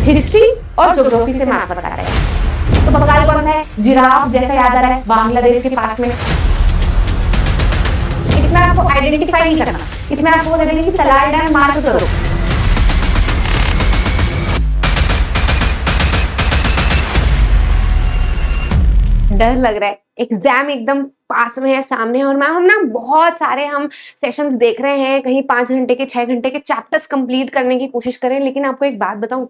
History और geography से map बता रहे हैं। तो बंगाल कौन सा है? जिराफ जैसा याद आ रहा है, बांग्लादेश के पास में। इसमें आपको आइडेंटिफाई नहीं करना, इसमें आपको दे देंगे कि सलार डैम मार्क करो। डर लग रहा है, एग्जाम एकदम पास में है, सामने है। और मैम हम ना बहुत सारे हम सेशंस देख रहे हैं, कहीं 5 घंटे के 6 घंटे के चैप्टर्स कंप्लीट करने की कोशिश करें। लेकिन आपको एक बात बताऊं,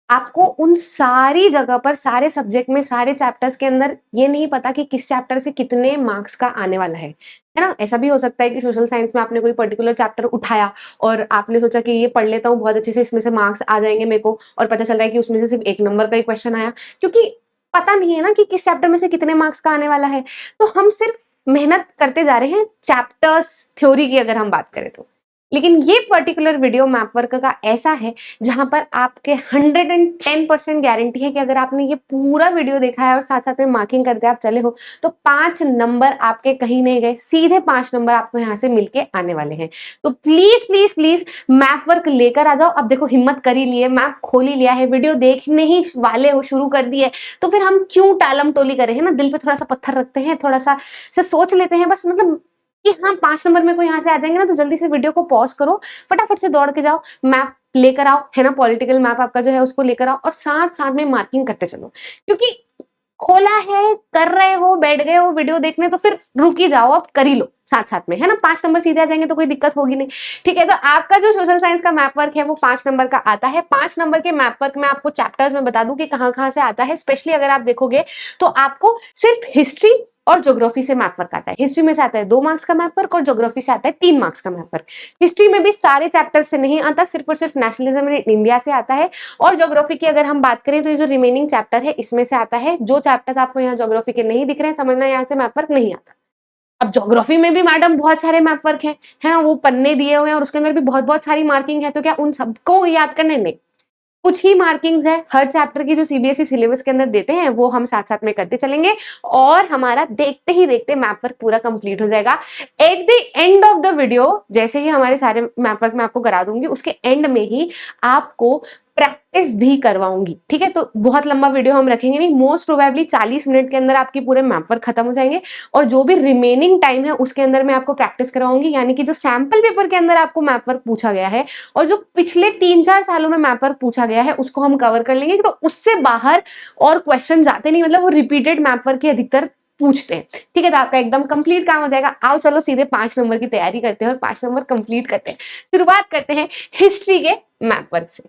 आपको उन सारी जगह पर, सारे सब्जेक्ट में, सारे चैप्टर्स के अंदर ये नहीं पता कि किस चैप्टर से कितने मार्क्स का आने वाला है ना। ऐसा भी हो सकता है कि सोशल साइंस में आपने कोई पर्टिकुलर चैप्टर उठाया और आपने सोचा कि ये पढ़ लेता हूँ बहुत अच्छे से, इसमें से मार्क्स आ जाएंगे मेरे को, और पता चल रहा है कि उसमें से सिर्फ 1 नंबर का ही क्वेश्चन आया, क्योंकि पता नहीं है ना कि किस चैप्टर में से कितने मार्क्स का आने वाला है। तो हम सिर्फ मेहनत करते जा रहे हैं चैप्टर्स, थ्योरी की अगर हम बात करें तो। लेकिन ये पर्टिकुलर वीडियो मैप वर्क का ऐसा है जहां पर आपके 110% गारंटी है कि अगर आपने ये पूरा वीडियो देखा है और साथ साथ में मार्किंग करके आप चले हो तो 5 नंबर आपके कहीं नहीं गए, सीधे 5 नंबर आपको यहाँ से मिलके आने वाले हैं। तो please please please map work लेकर आ जाओ। अब देखो, हिम्मत कर ही लिए, मैप खोल ही लिया है, वीडियो देखने ही वाले हो, शुरू कर दिए, तो फिर हम क्यों टालम टोली करें, है ना। दिल पे थोड़ा सा पत्थर रखते हैं, थोड़ा सा से सोच लेते हैं, बस मतलब कि हाँ 5 नंबर में कोई यहाँ से आ जाएंगे ना, तो जल्दी से वीडियो को पॉज करो, फटाफट से दौड़ के जाओ, मैप लेकर आओ, है ना, पॉलिटिकल मैप आपका जो है उसको लेकर आओ और साथ साथ में मार्किंग करते चलो। क्योंकि खोला है, कर रहे हो, बैठ गए हो वीडियो देखने, तो फिर रुक ही जाओ, अब कर ही लो साथ साथ में, है ना। 5 नंबर सीधे आ जाएंगे तो कोई दिक्कत होगी नहीं, ठीक है। तो आपका जो सोशल साइंस का मैप वर्क है वो 5 नंबर का आता है। 5 नंबर के मैप वर्क में आपको चैप्टर्स में बता दूं कि कहाँ कहाँ से आता है। स्पेशली अगर आप देखोगे तो आपको सिर्फ हिस्ट्री और ज्योग्राफी से मैप वर्क आता है। हिस्ट्री में से आता है 2 मार्क्स का मैप वर्क और ज्योग्राफी से आता है 3 मार्क्स का मैप वर्क। हिस्ट्री में भी सारे चैप्टर से नहीं आता, सिर्फ और सिर्फ नेशनलिज्म इन इंडिया से आता है। और ज्योग्राफी की अगर हम बात करें तो ये जो रिमेनिंग चैप्टर है इसमें से आता है। जो चैप्टर्स आपको यहाँ ज्योग्राफी के नहीं दिख रहे हैं, समझना यहाँ से मैप वर्क नहीं आता। अब ज्योग्राफी में भी मैडम बहुत सारे मैप वर्क है ना, वो पन्ने दिए हुए हैं और उसके अंदर भी बहुत बहुत सारी मार्किंग है, तो क्या उन सबको याद करने? नहीं, कुछ ही मार्किंग्स है हर चैप्टर की जो सीबीएसई सिलेबस के अंदर देते हैं, वो हम साथ साथ में करते चलेंगे और हमारा देखते ही देखते मैप वर्क पूरा कंप्लीट हो जाएगा। At the end of the video, जैसे ही हमारे सारे मैप वर्क मैं आपको करा दूंगी, उसके एंड में ही आपको प्रैक्टिस भी करवाऊंगी, ठीक है। तो बहुत लंबा वीडियो हम रखेंगे नहीं, मोस्ट प्रोबेबली 40 मिनट के अंदर आपकी पूरे मैप वर्क खत्म हो जाएंगे और जो भी रिमेनिंग टाइम है उसके अंदर मैं आपको प्रैक्टिस करवाऊंगी। यानी कि जो सैंपल पेपर के अंदर आपको मैप वर्क पूछा गया है और जो पिछले 3-4 सालों में मैप वर्क पूछा गया है उसको हम कवर कर लेंगे। तो उससे बाहर और क्वेश्चन जाते नहीं, मतलब वो रिपीटेड मैप वर्क के अधिकतर पूछते हैं, ठीक है। तो आपका एकदम कंप्लीट काम हो जाएगा। आओ चलो सीधे 5 नंबर की तैयारी करते हैं और 5 नंबर कंप्लीट करते हैं। शुरुआत करते हैं हिस्ट्री के मैप वर्क से।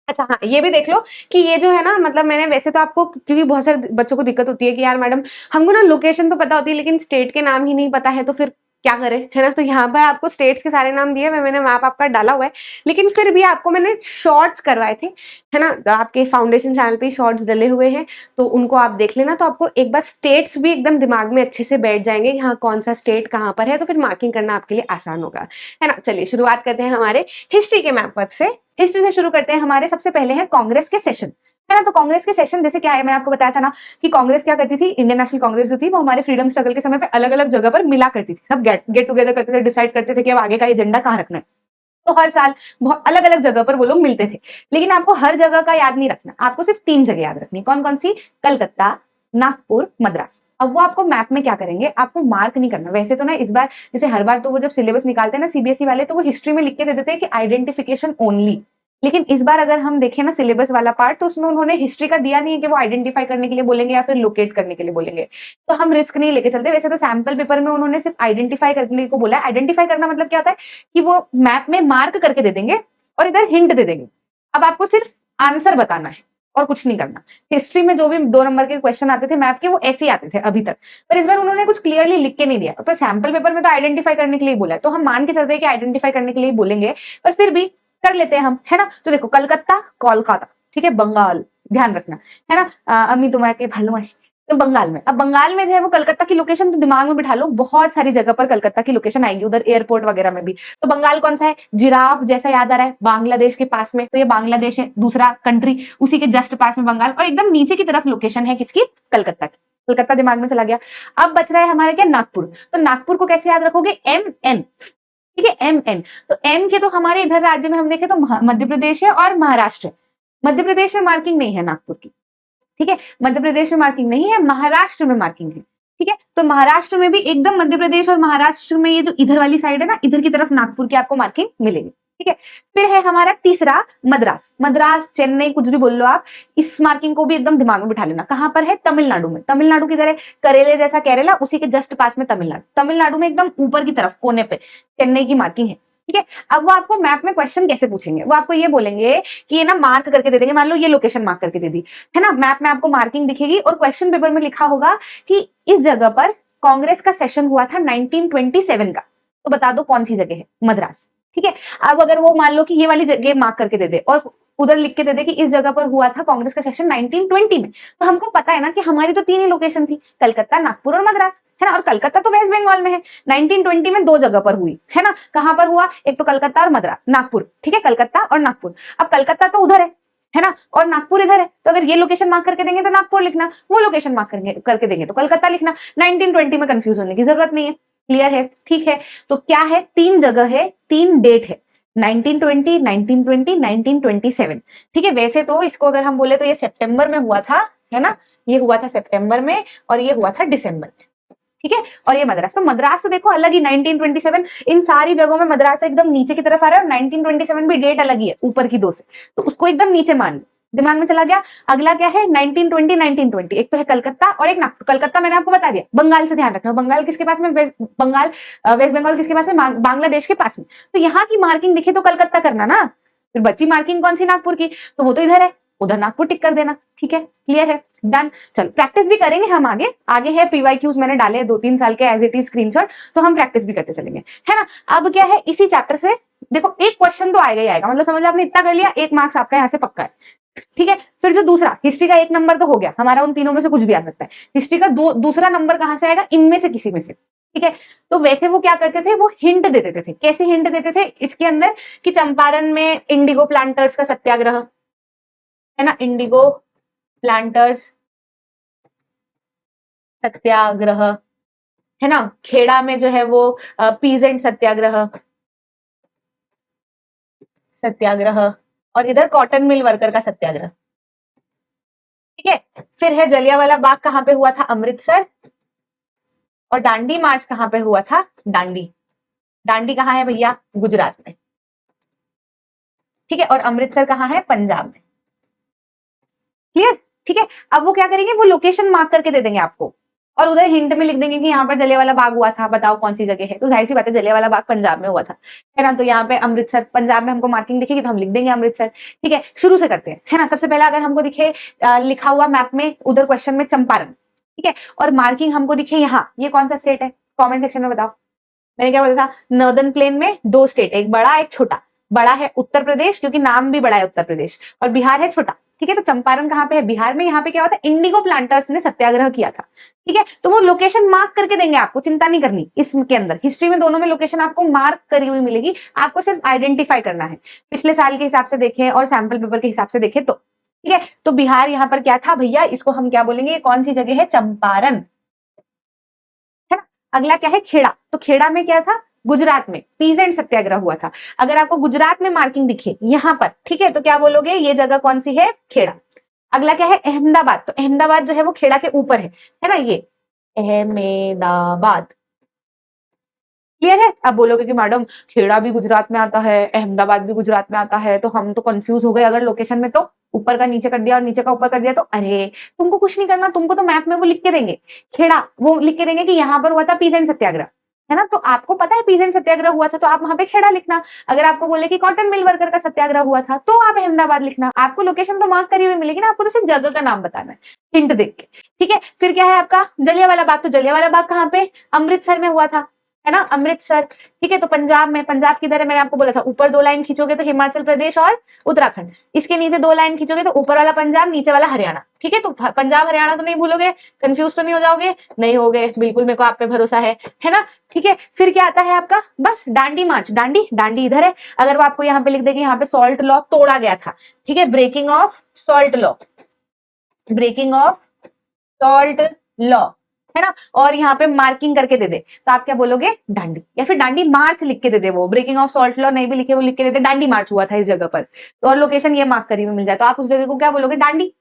अच्छा हाँ, ये भी देख लो कि ये जो है ना, मतलब मैंने वैसे तो आपको, क्योंकि बहुत सारे बच्चों को दिक्कत होती है कि यार मैडम हमको ना लोकेशन तो पता होती है लेकिन स्टेट के नाम ही नहीं पता है, तो फिर क्या करें, है ना। तो यहाँ पर आपको स्टेट्स के सारे नाम दिए हुए, मैंने मैप आपका डाला हुआ है, लेकिन फिर भी आपको मैंने शॉर्ट्स करवाए थे, है ना। आपके फाउंडेशन चैनल पे शॉर्ट्स डले हुए हैं, तो उनको आप देख लेना। तो आपको एक बार स्टेट्स भी एकदम दिमाग में अच्छे से बैठ जाएंगे, यहाँ कौन सा स्टेट कहाँ पर है, तो फिर मार्किंग करना आपके लिए आसान होगा, है ना। चलिए शुरुआत करते हैं हमारे हिस्ट्री के मैप वर्क से। हिस्ट्री से शुरू करते हैं। हमारे सबसे पहले है कांग्रेस के सेशन, है ना। तो कांग्रेस के सेशन जैसे क्या है, मैंने आपको बताया था ना कि कांग्रेस क्या करती थी, इंडियन नेशनल कांग्रेस जो थी वो हमारे फ्रीडम स्ट्रगल के समय पे अलग अलग जगह पर मिला करती थी, सब गेट टुगेदर करते थे, डिसाइड करते थे कि अब आगे का एजेंडा कहाँ रखना है। तो हर साल बहुत अलग अलग जगह पर वो लोग मिलते थे, लेकिन आपको हर जगह का याद नहीं रखना, आपको सिर्फ 3 जगह याद रखनी। कौन कौन सी? कलकत्ता, नागपुर, मद्रास। अब वो आपको मैप में क्या करेंगे, आपको मार्क नहीं करना। वैसे तो ना इस बार, जैसे हर बार तो वो जब सिलेबस निकालते हैं ना सीबीएसई वाले, तो वो हिस्ट्री में लिख के दे देते हैं कि आइडेंटिफिकेशन ओनली, लेकिन इस बार अगर हम देखें ना सिलेबस वाला पार्ट, तो उसमें उन्होंने हिस्ट्री का दिया नहीं है कि वो आइडेंटिफाई करने के लिए बोलेंगे या फिर लोकेट करने के लिए बोलेंगे। तो हम रिस्क नहीं लेके चलते। वैसे तो सैंपल पेपर में उन्होंने सिर्फ आइडेंटिफाई करने को बोला है। आइडेंटिफाई करना मतलब क्या होता है कि वो मैप में मार्क करके दे देंगे और इधर हिंट दे देंगे। अब आपको सिर्फ आंसर बताना है और कुछ नहीं करना। हिस्ट्री में जो भी 2 नंबर के क्वेश्चन आते थे मैप के, वो ऐसे ही आते थे अभी तक, पर इस बार उन्होंने कुछ क्लियरली लिख के नहीं दिया। पर सैंपल पेपर में तो आइडेंटिफाई करने के लिए बोला है, तो हम मान के चल रहे हैं कि आइडेंटिफाई करने के लिए बोलेंगे, पर फिर भी कर लेते हैं हम, है ना। तो देखो, कलकत्ता, कोलकाता, ठीक है, बंगाल, ध्यान रखना, है ना। अम्मी तुम्हारे भालूमाशी, तो बंगाल में। अब बंगाल में जो है वो कलकत्ता की लोकेशन तो दिमाग में बिठा लो, बहुत सारी जगह पर कलकत्ता की लोकेशन आएगी, उधर एयरपोर्ट वगैरह में भी। तो बंगाल कौन सा है? जिराफ जैसा याद आ रहा है, बांग्लादेश के पास में, तो ये बांग्लादेश है, दूसरा कंट्री, उसी के जस्ट पास में बंगाल, और एकदम नीचे की तरफ लोकेशन है किसकी? कलकत्ता की। कलकत्ता दिमाग में चला गया। अब बच रहा है हमारे क्या? नागपुर। तो नागपुर को कैसे याद रखोगे? MN, ठीक है, MN। तो M के तो हमारे इधर राज्य में हम देखें तो मध्य प्रदेश है और महाराष्ट्र है। मध्य प्रदेश में मार्किंग नहीं है नागपुर की, ठीक है, मध्य प्रदेश में मार्किंग नहीं है, महाराष्ट्र में मार्किंग है, ठीक है। तो महाराष्ट्र में भी एकदम मध्य प्रदेश और महाराष्ट्र में ये जो इधर वाली साइड है ना, इधर की तरफ नागपुर की आपको मार्किंग मिलेगी, ठीक है। फिर है हमारा तीसरा मद्रास, मद्रास चेन्नई कुछ भी बोल लो आप, इस मार्किंग को भी एकदम दिमाग में बिठा लेना। कहां पर है? तमिलनाडु में। तमिलनाडु किधर है? करेले जैसा केरला, उसी के जस्ट पास में तमिलनाडु। तमिलनाडु में एकदम ऊपर की तरफ कोने पे चेन्नई की मार्किंग है, ठीक है। अब वो आपको मैप में क्वेश्चन कैसे पूछेंगे, वो आपको ये बोलेंगे कि ये ना मार्क करके दे देंगे, मान लो ये लोकेशन मार्क करके दे दी है ना, मैप में आपको मार्किंग दिखेगी और क्वेश्चन पेपर में लिखा होगा कि इस जगह पर कांग्रेस का सेशन हुआ था 1927 का, तो बता दो कौन सी जगह है? मद्रास, ठीक है। अब अगर वो मान लो कि ये वाली जगह मार्क करके दे दे और उधर लिख के दे दे कि इस जगह पर हुआ था कांग्रेस का सेशन 1920 में, तो हमको पता है ना कि हमारी तो तीन ही लोकेशन थी, कलकत्ता, नागपुर और मद्रास, है ना। और कलकत्ता तो वेस्ट बंगाल में है, 1920 में दो जगह पर हुई है ना। कहां पर हुआ? एक तो कलकत्ता और मद्रास, नागपुर, ठीक है, कलकत्ता और नागपुर। अब कलकत्ता तो उधर है ना, और नागपुर इधर है, तो अगर ये लोकेशन मार्क करके देंगे तो नागपुर लिखना, वो लोकेशन मार्क करके देंगे तो कलकत्ता लिखना। 1920 में कंफ्यूज होने की जरूरत नहीं है, क्लियर है, ठीक है। तो क्या है? तीन जगह है, तीन डेट है, 1920, 1920, 1927, ठीक है। वैसे तो इसको अगर हम बोले तो ये सितंबर में हुआ था, है ना, ये हुआ था सितंबर में और ये हुआ था दिसंबर में, ठीक है। और ये मद्रास, तो मद्रास तो देखो अलग ही 1927, इन सारी जगहों में मद्रास एकदम नीचे की तरफ आ रहा है और 1927 भी डेट अलग ही है ऊपर की दो से, तो उसको एकदम नीचे मान लो, दिमाग में चला गया। अगला क्या है? 1920, 1920, एक तो है कलकत्ता और एक नागपुर। कलकत्ता मैंने आपको बता दिया, बंगाल से ध्यान रखना, बंगाल किसके पास में? वेस्ट बंगाल किसके पास में? बांग्लादेश के पास में। तो यहाँ की मार्किंग दिखे तो कलकत्ता करना ना, फिर बची मार्किंग कौन सी? नागपुर की, तो वो तो इधर है, उधर नागपुर टिक कर देना, ठीक है, क्लियर है, डन। चलो प्रैक्टिस भी करेंगे हम आगे, आगे है पीवाईक्यूज मैंने डाले 2-3 साल के एज इट इज स्क्रीनशॉट, तो हम प्रैक्टिस भी करते चलेंगे, है ना। अब क्या है? इसी चैप्टर से देखो एक क्वेश्चन तो आएगा ही आएगा, मतलब समझ लो आपने इतना कर लिया, 1 मार्क्स आपका यहाँ से पक्का है, ठीक है। फिर जो दूसरा हिस्ट्री का 1 नंबर तो हो गया हमारा, उन तीनों में से कुछ भी आ सकता है। हिस्ट्री का दूसरा नंबर कहां से आएगा? इनमें से किसी में से, ठीक है। तो वैसे वो क्या करते थे? वो हिंट दे देते थे। कैसे हिंट देते थे इसके अंदर? कि चंपारण में इंडिगो प्लांटर्स का सत्याग्रह, है ना, इंडिगो प्लांटर्स सत्याग्रह, है ना। खेड़ा में जो है वो पीजेंट सत्याग्रह, और इधर कॉटन मिल वर्कर का सत्याग्रह, ठीक है। फिर है जलियांवाला बाग कहां पे हुआ था? अमृतसर। और दांडी मार्च कहां पे हुआ था? दांडी। दांडी कहां है भैया? गुजरात में, ठीक है। और अमृतसर कहां है? पंजाब में, क्लियर, ठीक है। अब वो क्या करेंगे? वो लोकेशन मार्क करके दे देंगे आपको और उधर हिंट में लिख देंगे कि यहाँ पर जलियांवाला बाग हुआ था, बताओ कौन सी जगह है। तो जाहिर सी बात है जलियांवाला बाग पंजाब में हुआ था, है ना। तो यहाँ पे अमृतसर, पंजाब में हमको मार्किंग दिखेगी तो हम लिख देंगे अमृतसर, ठीक है। शुरू से करते हैं, है ना। सबसे पहले अगर हमको दिखे लिखा हुआ मैप में उधर क्वेश्चन में चंपारण, ठीक है, और मार्किंग हमको दिखे यहाँ, ये कौन सा स्टेट है? कॉमेंट सेक्शन में बताओ। मैंने क्या बोला था? नॉर्दर्न प्लेन में 2 स्टेट है, एक बड़ा एक छोटा। बड़ा है उत्तर प्रदेश, क्योंकि नाम भी बड़ा है उत्तर प्रदेश, और बिहार है छोटा, ठीक है। तो चंपारण कहां पे है? बिहार में। यहाँ पे क्या होता है? इंडिगो प्लांटर्स ने सत्याग्रह किया था, ठीक है। तो वो लोकेशन मार्क करके देंगे आपको, चिंता नहीं करनी। इसके अंदर हिस्ट्री में दोनों में लोकेशन आपको मार्क करी हुई मिलेगी, आपको सिर्फ आइडेंटिफाई करना है, पिछले साल के हिसाब से देखें और सैंपल पेपर के हिसाब से देखें तो, ठीक है। तो बिहार यहाँ पर क्या था भैया? इसको हम क्या बोलेंगे? कौन सी जगह है? चंपारण, है ना। अगला क्या है? खेड़ा। तो खेड़ा में क्या था? गुजरात में पीजेंट सत्याग्रह हुआ था। अगर आपको गुजरात में मार्किंग दिखे यहाँ पर, ठीक है, तो क्या बोलोगे? ये जगह कौन सी है? खेड़ा। अगला क्या है? अहमदाबाद। तो अहमदाबाद जो है वो खेड़ा के ऊपर है ना, ये अहमदाबाद, क्लियर है। अब बोलोगे कि मैडम खेड़ा भी गुजरात में आता है, अहमदाबाद भी गुजरात में आता है, तो हम तो कंफ्यूज हो गए अगर लोकेशन में, तो ऊपर का नीचे कर दिया और नीचे का ऊपर कर दिया तो। अरे तुमको कुछ नहीं करना, तुमको तो मैप में वो लिख के देंगे, खेड़ा वो लिख के देंगे कि यहाँ पर हुआ था पीजेंट सत्याग्रह, है ना। तो आपको पता है पीजेंट सत्याग्रह हुआ था, तो आप वहां पे खेड़ा लिखना। अगर आपको बोले कि कॉटन मिल वर्कर का सत्याग्रह हुआ था, तो आप अहमदाबाद लिखना। आपको लोकेशन तो मार्क करी हुई मिलेगी ना, आपको तो सिर्फ जगह का नाम बताना है हिंट देख के, ठीक है। फिर क्या है आपका? जलियांवाला बाग। तो जलियांवाला बाग कहाँ पे? अमृतसर में हुआ था, है ना, अमृतसर, ठीक है। तो पंजाब में, पंजाब किधर है? मैंने आपको बोला था ऊपर 2 लाइन खींचोगे तो हिमाचल प्रदेश और उत्तराखंड, इसके नीचे 2 लाइन खींचोगे तो ऊपर वाला पंजाब, नीचे वाला हरियाणा, ठीक है। तो पंजाब हरियाणा तो नहीं भूलोगे, कंफ्यूज तो नहीं हो जाओगे? नहीं होगे, बिल्कुल, मेरे को आप पे भरोसा है ना, ठीक है। फिर क्या आता है आपका? बस दांडी मार्च। दांडी, दांडी इधर है। अगर वो आपको यहाँ पे लिख देगी यहाँ पे सॉल्ट लॉ तोड़ा गया था, ठीक है, breaking of salt law, breaking of salt law, है ना, और यहाँ पे मार्किंग करके दे दे तो आप क्या बोलोगे, डांडी, या फिर डांडी मार्च लिख के दे दे, वो ब्रेकिंग ऑफ सॉल्ट लॉ नहीं भी लिखे वो लिख के दे दे डांडी मार्च हुआ था इस जगह पर, तो और लोकेशन ये मार्क करी हुई मिल जाए तो आप उस जगह को क्या बोलोगे, डांडी।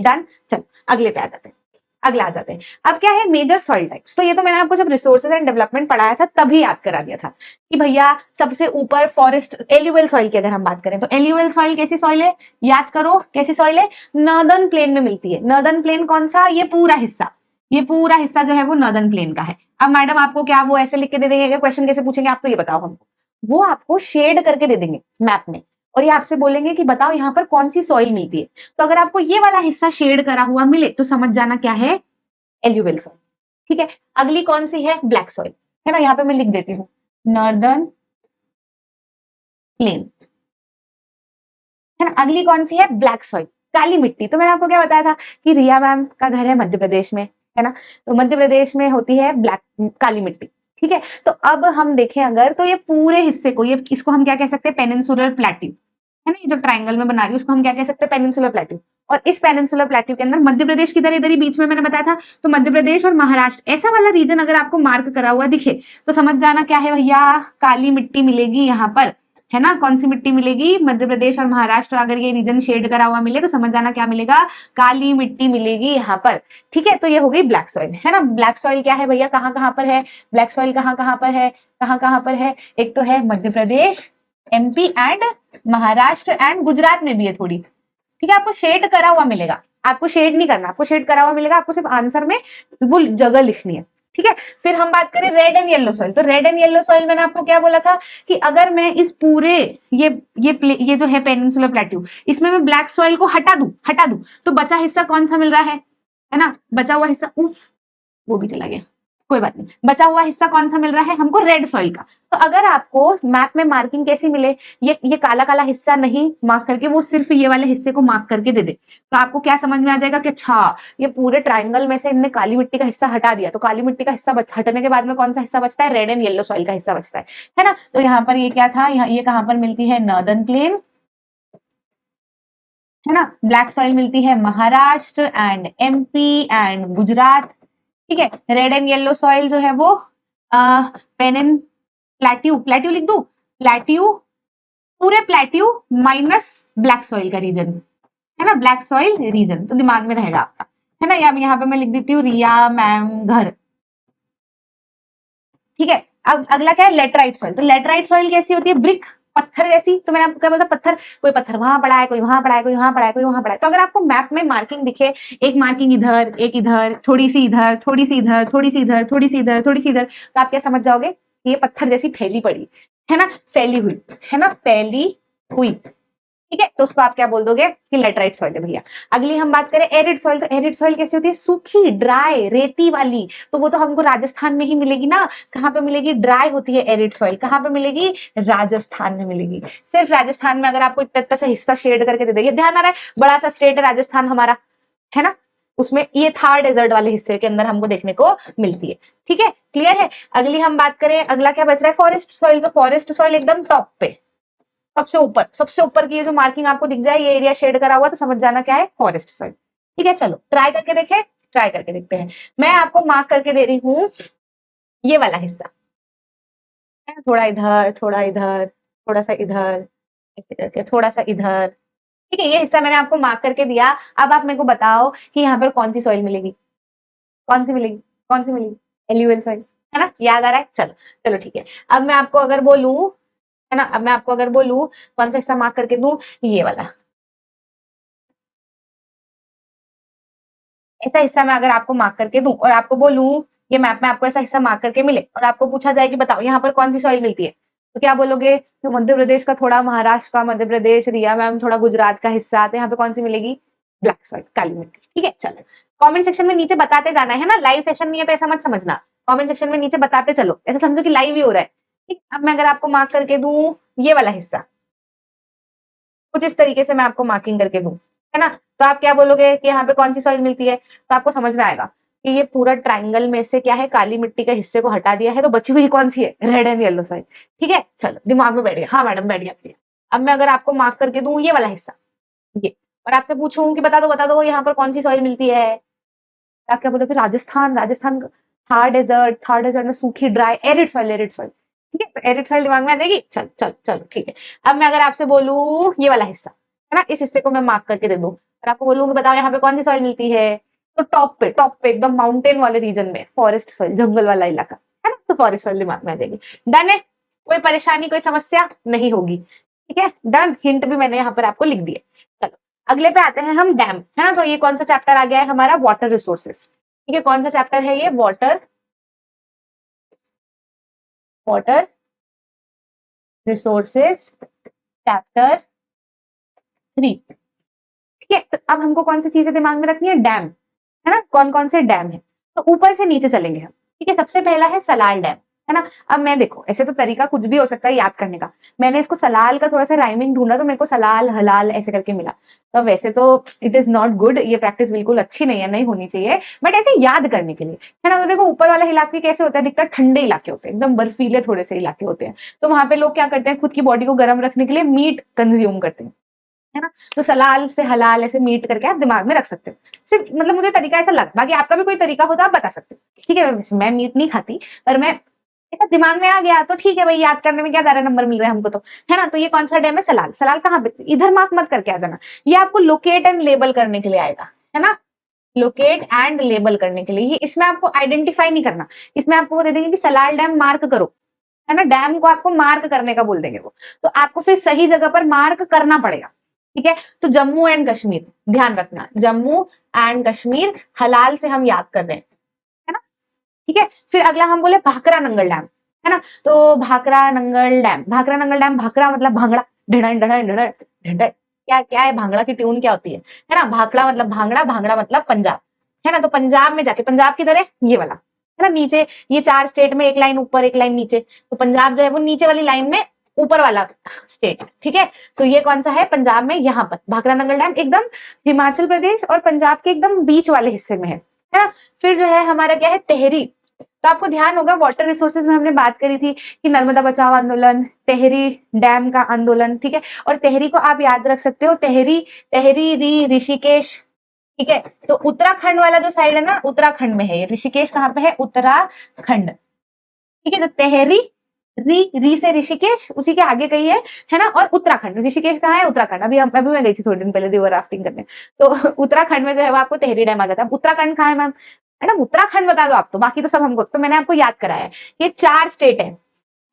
डन। चलो अगले पे आ जाते हैं, अगला आ जाते हैं। अब क्या है, मेजर सॉइल टाइप्स। तो ये तो मैंने आपको जब रिसोर्सेज एंड डेवलपमेंट पढ़ाया था तभी याद करा दिया था कि भैया सबसे ऊपर फॉरेस्ट एल्यूवियल सॉइल की अगर हम बात करें तो एल्यूवियल सॉइल कैसी सॉइल है, याद करो कैसी सॉइल है, नॉर्दर्न प्लेन में मिलती है। नॉर्दर्न प्लेन कौन सा, ये पूरा हिस्सा, ये पूरा हिस्सा जो है वो नॉर्दर्न प्लेन का है। अब मैडम आपको क्या वो ऐसे लिख के दे देंगे, क्वेश्चन कैसे पूछेंगे आप तो ये बताओ हमको, वो आपको शेड करके दे देंगे मैप में और ये आपसे बोलेंगे कि बताओ यहाँ पर कौन सी सॉइल मिलती है। तो अगर आपको ये वाला हिस्सा शेड करा हुआ मिले तो समझ जाना क्या है, एल्यूवियल सॉइल। ठीक है, अगली कौन सी है, ब्लैक सॉइल, है ना, यहाँ पे मैं लिख देती हूँ नॉर्दर्न प्लेन, है ना। अगली कौन सी है, ब्लैक सॉइल, काली मिट्टी। तो मैंने आपको क्या बताया था कि रिया मैम का घर है मध्य प्रदेश में, है ना, तो मध्य प्रदेश में होती है ब्लैक काली मिट्टी। ठीक है, तो अब हम देखें अगर तो ये पूरे हिस्से को, ये इसको हम क्या कह सकते हैं, पेनिनसुलर प्लेट्यू, है ना, ये जो ट्राइंगल में बना रही हूँ उसको हम क्या कह सकते हैं, पेनिनसुलर प्लेट्यू। और इस पेनिनसुलर प्लेट्यू के अंदर मध्य प्रदेश किधर, इधर ही बीच में मैंने बताया था, तो मध्य प्रदेश और महाराष्ट्र ऐसा वाला रीजन अगर आपको मार्क करा हुआ दिखे तो समझ जाना क्या है भैया, काली मिट्टी मिलेगी यहाँ पर, है ना। कौन सी मिट्टी मिलेगी, मध्य प्रदेश और महाराष्ट्र अगर ये रीजन शेड करा हुआ मिले तो समझ जाना क्या मिलेगा, काली मिट्टी मिलेगी यहाँ पर। ठीक है, तो ये हो गई ब्लैक सॉइल, है ना। ब्लैक सॉइल क्या है भैया, कहाँ कहाँ पर है, ब्लैक सॉइल कहाँ कहाँ पर है, कहाँ कहाँ पर है, एक तो है Madhya Pradesh, MP and Maharashtra and Gujarat में भी है थोड़ी। ठीक है, आपको शेड करा हुआ मिलेगा, आपको शेड नहीं करना, आपको शेड करा हुआ मिलेगा, आपको सिर्फ आंसर में वो जगह लिखनी है। ठीक है, फिर हम बात करें रेड एंड येलो सॉइल। तो रेड एंड येलो सॉइल मैंने आपको क्या बोला था कि अगर मैं इस पूरे ये जो है पेनिनसुलर प्लेट्यू, इसमें मैं ब्लैक सॉइल को हटा दूं तो बचा हिस्सा कौन सा मिल रहा है ना, बचा हुआ हिस्सा, उफ वो भी चला गया, कोई बात नहीं, बचा हुआ हिस्सा कौन सा मिल रहा है हमको, रेड सॉइल का। तो अगर आपको मैप में मार्किंग कैसी मिले, ये काला काला हिस्सा नहीं मार्क करके वो सिर्फ ये वाले हिस्से को मार्क करके दे दे तो आपको क्या समझ में आ जाएगा कि अच्छा ये पूरे ट्राइंगल में से इनने काली मिट्टी का हिस्सा हटा दिया, तो काली मिट्टी का हिस्सा हटने के बाद में कौन सा हिस्सा बचता है, रेड एंड येलो सॉइल का हिस्सा बचता है ना। तो यहाँ पर ये क्या था, ये कहाँ पर मिलती है, नॉर्दर्न प्लेन, है ना। ब्लैक सॉइल मिलती है Maharashtra and MP and Gujarat. ठीक है, रेड एंड येलो सॉइल जो है वो पेनिन प्लेट्यू लिख दू, प्लेट्यू, पूरे प्लेट्यू माइनस ब्लैक सॉइल का रीजन, है ना, ब्लैक सॉइल रीजन, तो दिमाग में रहेगा आपका, है ना। यहाँ पे मैं लिख देती हूँ रिया मैम घर। ठीक है, अब अगला क्या है, लेटराइट सॉइल। तो लेटराइट सॉइल कैसी होती है, ब्रिक, पत्थर जैसी। तो मैंने आपको क्या बोला, पत्थर, कोई पत्थर वहां पड़ा है, कोई वहां पड़ा है, कोई वहां पड़ा है, कोई वहां पड़ा है। तो अगर आपको मैप में मार्किंग दिखे, एक मार्किंग इधर, एक इधर, थोड़ी सी इधर, थोड़ी सी इधर, थोड़ी सी इधर, थोड़ी सी इधर, थोड़ी सी इधर, तो आप क्या समझ जाओगे कि ये पत्थर जैसी फैली पड़ी है ना, फैली हुई, है ना, फैली हुई। ठीक है, तो उसको आप क्या बोल दोगे कि लेटराइट सॉइल है भैया। अगली हम बात करें एरिड सॉइल। तो एरिड सॉइल कैसी होती है, सूखी, ड्राई, रेती वाली। तो वो तो हमको राजस्थान में ही मिलेगी ना, कहाँ पे मिलेगी, ड्राई होती है एरिड सॉइल, कहाँ पे मिलेगी, राजस्थान में मिलेगी। सिर्फ राजस्थान में अगर आपको इतना इतना सा हिस्सा शेड करके दे देगी, ध्यान आ रहा है, बड़ा सा स्टेट है राजस्थान हमारा, है ना, उसमें ये थार डेजर्ट वाले हिस्से के अंदर हमको देखने को मिलती है। ठीक है, क्लियर है। अगली हम बात करें, अगला क्या बच रहा है, फॉरेस्ट सॉइल। तो फॉरेस्ट सॉइल एकदम टॉप पे, सबसे ऊपर की ये जो मार्किंग आपको दिख जाए, ये एरिया शेड करा हुआ, तो समझ जाना क्या है, फॉरेस्ट सॉइल। ठीक है, चलो ट्राई करके देखें, ट्राई करके देखते हैं। मैं आपको मार्क करके दे रही हूँ ये वाला हिस्सा, थोड़ा इधर, थोड़ा इधर, थोड़ा सा इधर, ऐसे करके थोड़ा सा इधर। ठीक है, ये हिस्सा मैंने आपको मार्क करके दिया। अब आप मेरे को बताओ कि यहाँ पर कौन सी सॉइल मिलेगी, कौन सी मिलेगी, कौन सी मिलेगी, एल्यूवियल सॉइल, है ना, याद आ रहा है। चलो चलो ठीक है, अब मैं आपको अगर बोलूं, है ना, अब मैं आपको अगर बोलूं कौन सा हिस्सा मार्क करके दूं, ये वाला, ऐसा हिस्सा मैं अगर आपको मार्क करके दूं और आपको बोलूं ये मैप में आपको ऐसा हिस्सा मार्क करके मिले और आपको पूछा जाए कि बताओ यहाँ पर कौन सी सॉइल मिलती है, तो क्या बोलोगे, तो मध्य प्रदेश का थोड़ा, महाराष्ट्र का, मध्य प्रदेश, रिया मैम थोड़ा गुजरात का हिस्सा, तो यहाँ पे कौन सी मिलेगी, ब्लैक सॉइल, काली मिट्टी। ठीक है, चलो कमेंट सेक्शन में नीचे बताते जाना है ना, लाइव सेशन नहीं है तो ऐसा मत समझना, कमेंट सेक्शन में नीचे बताते चलो, ऐसा समझो कि लाइव ही हो रहा है। ठीक, अब मैं अगर आपको मार्क करके दूं ये वाला हिस्सा, कुछ इस तरीके से मैं आपको मार्किंग करके दूं, है ना, तो आप क्या बोलोगे कि यहाँ पे कौन सी सॉइल मिलती है, तो आपको समझ में आएगा कि ये पूरा ट्राइंगल में से क्या है, काली मिट्टी के हिस्से को हटा दिया है, तो बची हुई कौन सी है, रेड एंड येलो सॉइल। ठीक है, चलो दिमाग में बैठ गया, हाँ मैडम बैठ गया, बैठ गया। अब मैं अगर आपको मार्क करके दूं ये वाला हिस्सा, ये, और आपसे पूछूं कि बता दो यहाँ पर कौन सी सॉइल मिलती है, क्या बोलोगे? राजस्थान, राजस्थान थार डेजर्ट में सूखी ड्राई एरिड सॉइल, ठीक है। तो एरिड सॉइल दिमाग में आ जाएगी। चल चल चल ठीक है। अब मैं अगर आपसे बोलूं ये वाला हिस्सा है ना, इस हिस्से को मैं मार्क करके दे दूं और आपको बोलूं कि बताओ यहाँ पे कौन सी सॉइल मिलती है, तो टॉप पे एकदम माउंटेन वाले रीजन में फॉरेस्ट सॉइल, जंगल वाला इलाका है ना, तो फॉरेस्ट सॉइल दिमाग में आ जाएगी। डन है, कोई परेशानी कोई समस्या नहीं होगी, ठीक है। डन, हिंट भी मैंने यहाँ पर आपको लिख दिए। चलो अगले पे आते हैं हम, डैम है ना। तो ये कौन सा चैप्टर आ गया है हमारा? वाटर रिसोर्सेस, ठीक है। कौन सा चैप्टर है ये? वाटर रिसोर्सेस चैप्टर 3, ठीक है। तो अब हमको कौन सी चीजें दिमाग में रखनी है? डैम है ना। कौन कौन से डैम है? तो ऊपर से नीचे चलेंगे हम, ठीक है। सबसे पहला है सलाल डैम, है ना। अब मैं देखो, ऐसे तो तरीका कुछ भी हो सकता है याद करने का। मैंने इसको सलाल का थोड़ा सा राइमिंग ढूंढा तो मेरे को सलाल हलाल ऐसे करके मिला। तो वैसे तो इट इज नॉट गुड, ये प्रैक्टिस बिल्कुल अच्छी नहीं है, नहीं होनी चाहिए, बट ऐसे याद करने के लिए, है ना। तो देखो ऊपर वाला इलाके कैसे होता है, दिखता ठंडे इलाके होते हैं, एकदम बर्फीले थोड़े से इलाके होते हैं। तो वहां पे लोग क्या करते हैं, खुद की बॉडी को गर्म रखने के लिए मीट कंज्यूम करते हैं, है ना। तो सलाल से हलाल ऐसे मीट करके आप दिमाग में रख सकते हो। सिर्फ मतलब मुझे तरीका ऐसा लगा, बाकी आपका भी कोई तरीका होता आप बता सकते हो, ठीक है। मैं मीट नहीं खाती, पर मैं ऐसा दिमाग में आ गया तो ठीक है भाई, याद करने में क्या ज्यादा नंबर मिल रहे हैं हमको तो, है ना। तो ये कौन सा डैम है? सलाल। सलाल कहाँ पे? इधर मार्क मत करके आ जाना, ये आपको लोकेट एंड लेबल करने के लिए आएगा, है ना। लोकेट एंड लेबल करने के लिए, ये इसमें आपको आइडेंटिफाई नहीं करना, इसमें आपको वो दे देंगे कि सलाल डैम मार्क करो, है ना। डैम को आपको मार्क करने का बोल देंगे वो, तो आपको फिर सही जगह पर मार्क करना पड़ेगा, ठीक है। तो जम्मू एंड कश्मीर, ध्यान रखना, जम्मू एंड कश्मीर हलाल से हम याद कर रहे हैं, है ना, ठीक है। फिर अगला हम बोले भाखरा नंगल डैम, है ना। तो भाखरा नंगल डैम, भाखरा मतलब भांगड़ा, ढिढन ढिढन ढिढन ढिढन, क्या क्या है भांगड़ा की ट्यून क्या होती है ना। भाखड़ा मतलब भांगड़ा, भांगड़ा मतलब पंजाब, है ना। तो पंजाब में जाके, पंजाब किधर है? ये वाला, है ना, नीचे। ये 4 स्टेट में एक लाइन ऊपर एक लाइन नीचे, तो पंजाब जो है वो नीचे वाली लाइन में ऊपर वाला स्टेट, ठीक है। तो ये कौन सा है? पंजाब में, यहाँ पर भाखरा नंगल डैम एकदम हिमाचल प्रदेश और पंजाब के एकदम बीच वाले हिस्से में है ना। फिर जो है हमारा क्या है? टेहरी। तो आपको ध्यान होगा वाटर रिसोर्सेज में हमने बात करी थी कि नर्मदा बचाओ आंदोलन, टेहरी डैम का आंदोलन, ठीक है। और टेहरी को आप याद रख सकते हो, टेहरी, टेहरी री ऋषिकेश, ठीक है। तो उत्तराखंड वाला जो साइड है ना, उत्तराखंड में है ये। ऋषिकेश कहाँ पे है? उत्तराखंड, ठीक है। तो टेहरी, री से ऋषिकेश, उसी के आगे कही है ना। और उत्तराखंड, ऋषिकेश कहाँ है? उत्तराखंड। अभी मैं गई थी थोड़े दिन पहले रिवर राफ्टिंग करने, तो उत्तराखंड में जो है वो आपको टेहरी डैम आ जाता है। उत्तराखंड कहाँ है मैम? मैडम उत्तराखंड बता दो आप, तो बाकी तो सब हमको, तो मैंने आपको याद कराया है। ये 4 स्टेट है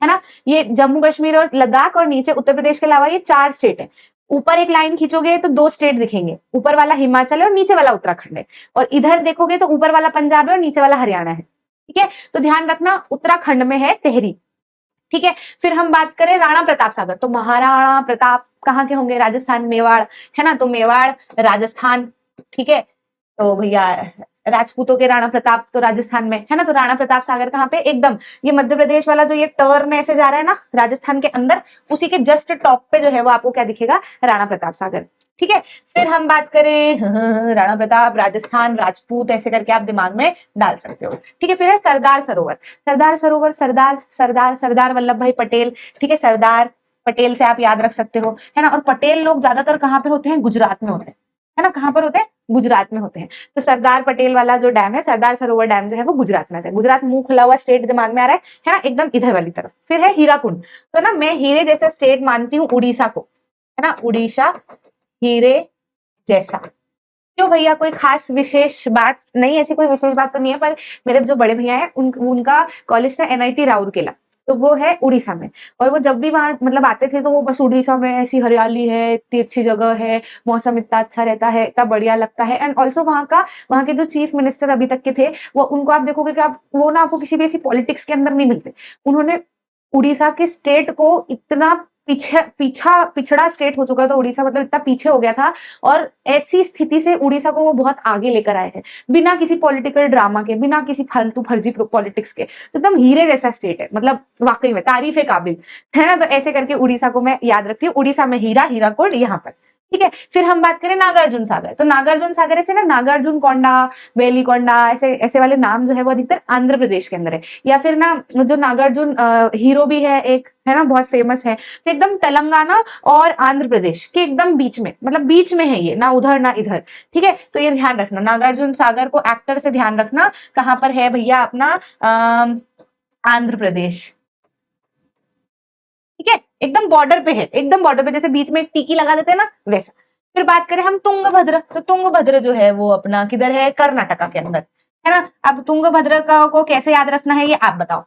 ना। ये जम्मू कश्मीर और लद्दाख और नीचे उत्तर प्रदेश के अलावा ये 4 स्टेट है। ऊपर एक लाइन खींचोगे तो 2 स्टेट दिखेंगे, ऊपर वाला हिमाचल है और नीचे वाला उत्तराखंड है। और इधर देखोगे तो ऊपर वाला पंजाब है और नीचे वाला हरियाणा है, ठीक है। तो ध्यान रखना उत्तराखंड में है टेहरी, ठीक है। फिर हम बात करें राणा प्रताप सागर, तो महाराणा प्रताप कहाँ के होंगे? राजस्थान, मेवाड़, है ना। तो मेवाड़ राजस्थान, ठीक है। तो भैया राजपूतों के राणा प्रताप तो राजस्थान में, है ना। तो राणा प्रताप सागर कहाँ पे? एकदम ये मध्य प्रदेश वाला जो ये टर्न ऐसे जा रहा है ना राजस्थान के अंदर, उसी के जस्ट टॉप पे जो है वो आपको क्या दिखेगा? राणा प्रताप सागर, ठीक है। फिर हम बात करें राणा प्रताप, राजस्थान, राजपूत, ऐसे करके आप दिमाग में डाल सकते हो, ठीक है। फिर है सरदार सरोवर, सरदार सरोवर, सरदार सरदार सरदार वल्लभ भाई पटेल, ठीक है। सरदार पटेल से आप याद रख सकते हो, है ना। और पटेल लोग ज्यादातर कहाँ पे होते हैं? गुजरात में होते हैं, है ना। कहाँ पर होते हैं? गुजरात में होते हैं। तो सरदार पटेल वाला जो डैम है, सरदार सरोवर डैम जो है वो गुजरात में आता है। गुजरात मुंह खुला हुआ स्टेट दिमाग में आ रहा है ना, एकदम इधर वाली तरफ। फिर है हीराकुंड, तो ना मैं हीरे जैसा स्टेट मानती हूँ उड़ीसा को, है ना। उड़ीसा हीरे जैसा, क्यों भैया? कोई खास विशेष बात नहीं, ऐसी कोई विशेष बात तो नहीं है, पर मेरे जो बड़े भैया हैं उनका कॉलेज था NIT राउरकेला, तो वो है उड़ीसा में। और वो जब भी वहां मतलब आते थे तो वो बस उड़ीसा में ऐसी हरियाली है, इतनी अच्छी जगह है, मौसम इतना अच्छा रहता है, इतना बढ़िया लगता है। एंड ऑल्सो वहाँ के जो चीफ मिनिस्टर अभी तक के थे, वो उनको आप देखोगे कि आप वो ना आपको किसी भी ऐसी पॉलिटिक्स के अंदर नहीं मिलते। उन्होंने उड़ीसा के स्टेट को इतना पिछड़ा स्टेट हो चुका था उड़ीसा, मतलब इतना पीछे हो गया था, और ऐसी स्थिति से उड़ीसा को वो बहुत आगे लेकर आए हैं, बिना किसी पॉलिटिकल ड्रामा के, बिना किसी फालतू फर्जी पॉलिटिक्स के। तो एकदम हीरे जैसा स्टेट है, मतलब वाकई में तारीफ है काबिल, है ना। तो ऐसे करके उड़ीसा को मैं याद रखती हूँ, उड़ीसा में हीरा, हीराकुड यहाँ पर, ठीक है। फिर हम बात करें नागार्जुन सागर, तो नागार्जुन सागर ऐसे ना नागार्जुन कोंडा, वेलिकोंडा, ऐसे ऐसे वाले नाम जो है वो अधिकतर आंध्र प्रदेश के अंदर है। या फिर ना जो नागार्जुन हीरो भी है एक, है ना, बहुत फेमस है, तो एकदम तेलंगाना और आंध्र प्रदेश के एकदम बीच में, मतलब बीच में है ये, ना उधर ना इधर। ठीक है, तो ये ध्यान रखना, नागार्जुन सागर को एक्टर से ध्यान रखना, कहाँ पर है भैया अपना आंध्र प्रदेश। ठीक है, एकदम बॉर्डर पे है, एकदम बॉर्डर पे, जैसे बीच में एक टीकी लगा देते हैं ना, वैसा। फिर बात करें हम तुंगभद्र, तो तुंगभद्र जो है वो अपना किधर है, कर्नाटका के अंदर, है ना। अब तुंगभद्र को कैसे याद रखना है ये आप बताओ।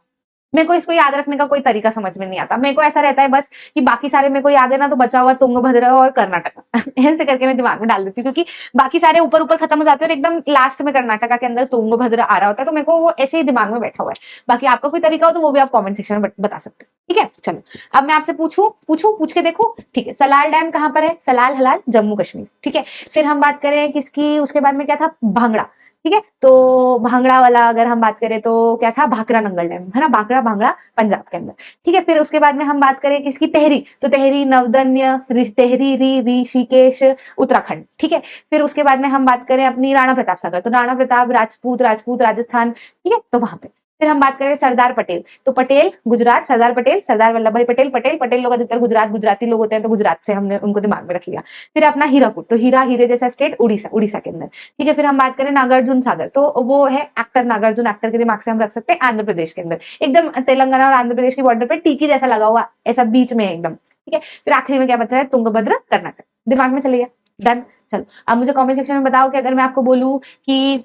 मेरे को इसको याद रखने का कोई तरीका समझ में नहीं आता, मेरे को ऐसा रहता है बस कि बाकी सारे मेरे को याद है ना, तो बचा हुआ तुंगभद्र और कर्नाटका ऐसे करके मैं दिमाग में डाल देती हूँ, क्योंकि बाकी सारे ऊपर ऊपर खत्म हो जाते हैं और एकदम लास्ट में कर्नाटका के अंदर तुंगभद्र आ रहा होता है, तो मेरे को वो ऐसे ही दिमाग में बैठा हुआ है। बाकी आपका कोई तरीका हो तो वो भी आप कॉमेंट सेक्शन में बता सकते हैं। ठीक है, चलो अब मैं आपसे पूछ के देखूं। ठीक है, सलाल डैम कहाँ पर है, सलाल हलाल जम्मू कश्मीर। ठीक है, फिर हम बात करें किसकी, उसके बाद में क्या था, भांगड़ा। ठीक है, तो भांगड़ा वाला अगर हम बात करें तो क्या था, भाखड़ा नंगल डैम, है ना, भाखड़ा भांगड़ा पंजाब के अंदर। ठीक है, फिर उसके बाद में हम बात करें किसकी, तेहरी, तो तेहरी नवदन्य, तेहरी ऋषिकेश उत्तराखंड। ठीक है, फिर उसके बाद में हम बात करें अपनी राणा प्रताप सागर, तो राणा प्रताप राजपूत राजस्थान। ठीक है, तो वहां पे फिर हम बात करें सरदार पटेल, तो पटेल गुजरात, सरदार पटेल, सरदार वल्लभ भाई पटेल, पटेल लोग अधिकतर गुजराती लोग होते हैं, तो गुजरात से हमने उनको दिमाग में रख लिया। फिर अपना हीराकुद, तो हीरे जैसा स्टेट उड़ीसा के अंदर। ठीक है, फिर हम बात करें नागार्जुन सागर, तो वो है एक्टर नागार्जुन, एक्टर के दिमाग से हम रख सकते हैं आंध्र प्रदेश के अंदर, एकदम तेलंगाना और आंध्र प्रदेश की बॉर्डर पे टीकी जैसा लगा हुआ, ऐसा बीच में एकदम। ठीक है, फिर आखिरी में क्या बता है, तुंगभद्र कर्नाटक, दिमाग में चले गया, डन। चलो अब मुझे कमेंट सेक्शन में बताओ कि अगर मैं आपको बोलूं कि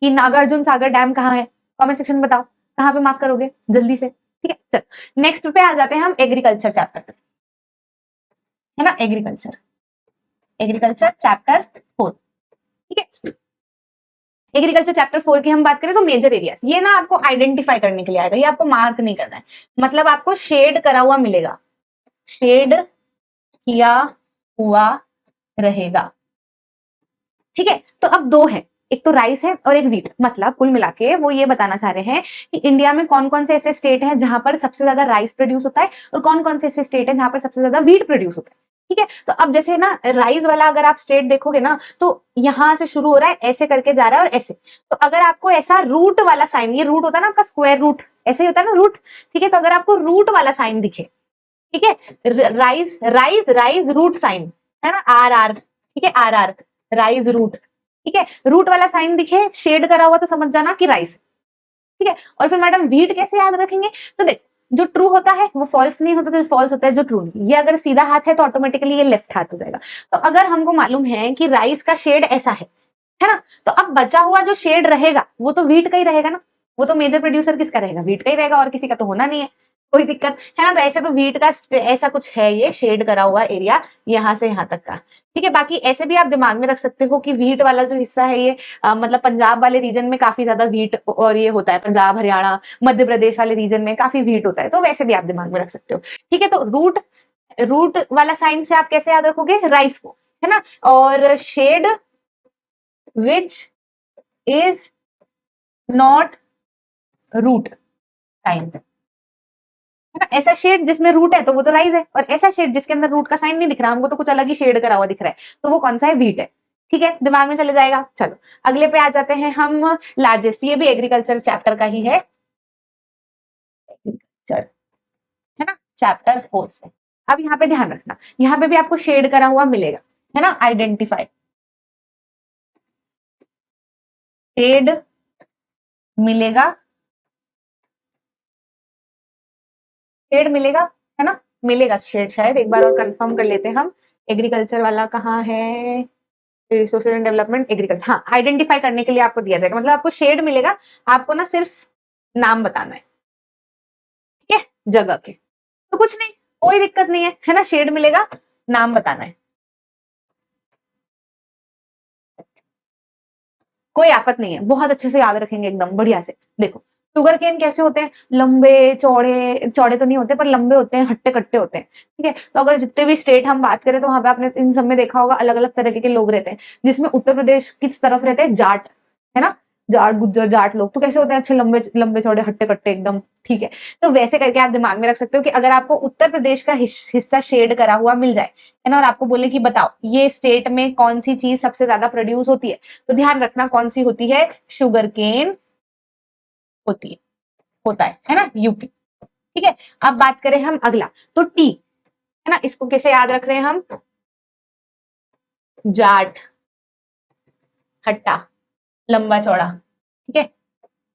नागार्जुन सागर डैम कहाँ है, कमेंट सेक्शन में बताओ कहाँ पे मार्क करोगे जल्दी से। ठीक है, चलो नेक्स्ट पे आ जाते हैं हम एग्रीकल्चर चैप्टर पे, है ना, एग्रीकल्चर चैप्टर 4। ठीक है, एग्रीकल्चर चैप्टर 4 की हम बात करें तो मेजर एरियाज, ये ना आपको आइडेंटिफाई करने के लिए आएगा, ये आपको मार्क नहीं करना है, मतलब आपको शेड करा हुआ मिलेगा, शेड किया हुआ रहेगा। ठीक है, तो अब दो है, एक तो राइस है और एक व्हीट, मतलब कुल मिला के वो ये बताना चाह रहे हैं कि इंडिया में कौन कौन से ऐसे स्टेट हैं जहां पर सबसे ज्यादा राइस प्रोड्यूस होता है और कौन कौन से ऐसे स्टेट हैं जहां पर सबसे ज्यादा व्हीट प्रोड्यूस होता है। ठीक है, तो अब जैसे ना राइस वाला अगर आप स्टेट देखोगे ना, तो यहां से शुरू हो रहा है, ऐसे करके जा रहा है और ऐसे, तो अगर आपको ऐसा रूट वाला साइन, ये रूट होता है ना आपका स्क्वायर रूट, ऐसे ही होता है ना रूट। ठीक है, तो अगर आपको रूट वाला साइन दिखे, ठीक है, rice rice rice root sign, है ना, आर, ठीक है, आर राइस रूट। ठीक है, रूट वाला साइन दिखे शेड करा हुआ तो समझ जाना कि राइस। ठीक है, और फिर मैडम व्हीट कैसे याद रखेंगे, तो देख जो ट्रू होता है वो फॉल्स नहीं होता, तो फॉल्स होता है जो ट्रू नहीं। ये अगर सीधा हाथ है तो ऑटोमेटिकली ये लेफ्ट हाथ हो जाएगा। तो अगर हमको मालूम है कि राइस का शेड ऐसा है ना, तो अब बचा हुआ जो शेड रहेगा वो तो व्हीट का ही रहेगा ना, वो तो मेजर प्रोड्यूसर किसका रहेगा, व्हीट का ही रहेगा, और किसी का तो होना नहीं है, कोई दिक्कत है ना। तो ऐसे तो व्हीट का ऐसा कुछ है, ये शेड करा हुआ एरिया यहाँ से यहाँ तक का। ठीक है, बाकी ऐसे भी आप दिमाग में रख सकते हो कि व्हीट वाला जो हिस्सा है ये मतलब पंजाब वाले रीजन में काफी ज्यादा व्हीट और ये होता है, पंजाब हरियाणा मध्य प्रदेश वाले रीजन में काफी व्हीट होता है, तो वैसे भी आप दिमाग में रख सकते हो। ठीक है, तो रूट वाला साइन से आप कैसे याद रखोगे, राइस को, है ना, और shade which is not root sign, है ना, ऐसा शेड जिसमें रूट है तो वो तो राइस है, और ऐसा शेड जिसके अंदर रूट का साइन नहीं दिख रहा, हमको तो कुछ अलग ही शेड करा हुआ दिख रहा है, तो वो कौन सा है, व्हीट है। ठीक है, दिमाग में चले जाएगा। चलो अगले पे आ जाते हैं हम, लार्जेस्ट, ये भी एग्रीकल्चर चैप्टर का ही है, एग्रीकल्चर, है ना, चैप्टर 4 से। अब यहाँ पे ध्यान रखना, यहाँ पे भी आपको शेड करा हुआ मिलेगा, है ना, आइडेंटिफाई, शेड मिलेगा, शेड मिलेगा, है ना, मिलेगा शेड, शायद एक बार और कंफर्म कर लेते हैं हम। एग्रीकल्चर वाला कहाँ है, रिसोर्सेज एंड डेवलपमेंट एग्रीकल्चर, हाँ, आइडेंटिफाई करने के लिए आपको दिया जाएगा, मतलब आपको शेड मिलेगा, आपको ना सिर्फ नाम बताना है, ठीक है, जगह के, तो कुछ नहीं, कोई दिक्कत नहीं है ना, शेड मिलेगा, नाम बताना है, कोई आफत नहीं है, बहुत अच्छे से याद रखेंगे एकदम बढ़िया से। देखो शुगर केन कैसे होते हैं, लंबे चौड़े, चौड़े तो नहीं होते पर लंबे होते हैं, हट्टे कट्टे होते हैं। ठीक है, तो अगर जितने भी स्टेट हम बात करें तो वहां पे आपने इन सब में देखा होगा अलग अलग तरह के लोग रहते हैं, जिसमें उत्तर प्रदेश किस तरफ रहते हैं, जाट, है ना, जाट गुज्जर जाट लोग तो कैसे होते हैं, अच्छे लंबे लंबे चौड़े हट्टे कट्टे एकदम, ठीक है। तो वैसे करके आप दिमाग में रख सकते हो कि अगर आपको उत्तर प्रदेश का हिस्सा शेड करा हुआ मिल जाए, है ना, और आपको बोले कि बताओ ये स्टेट में कौन सी चीज सबसे ज्यादा प्रोड्यूस होती है, तो ध्यान रखना कौन सी होती है, शुगर केन होती है, होता है ना, यूपी। ठीक है, अब बात करें हम अगला, तो टी, है ना, इसको कैसे याद रख रहे हैं हम, जाट हट्टा लंबा चौड़ा, ठीक है,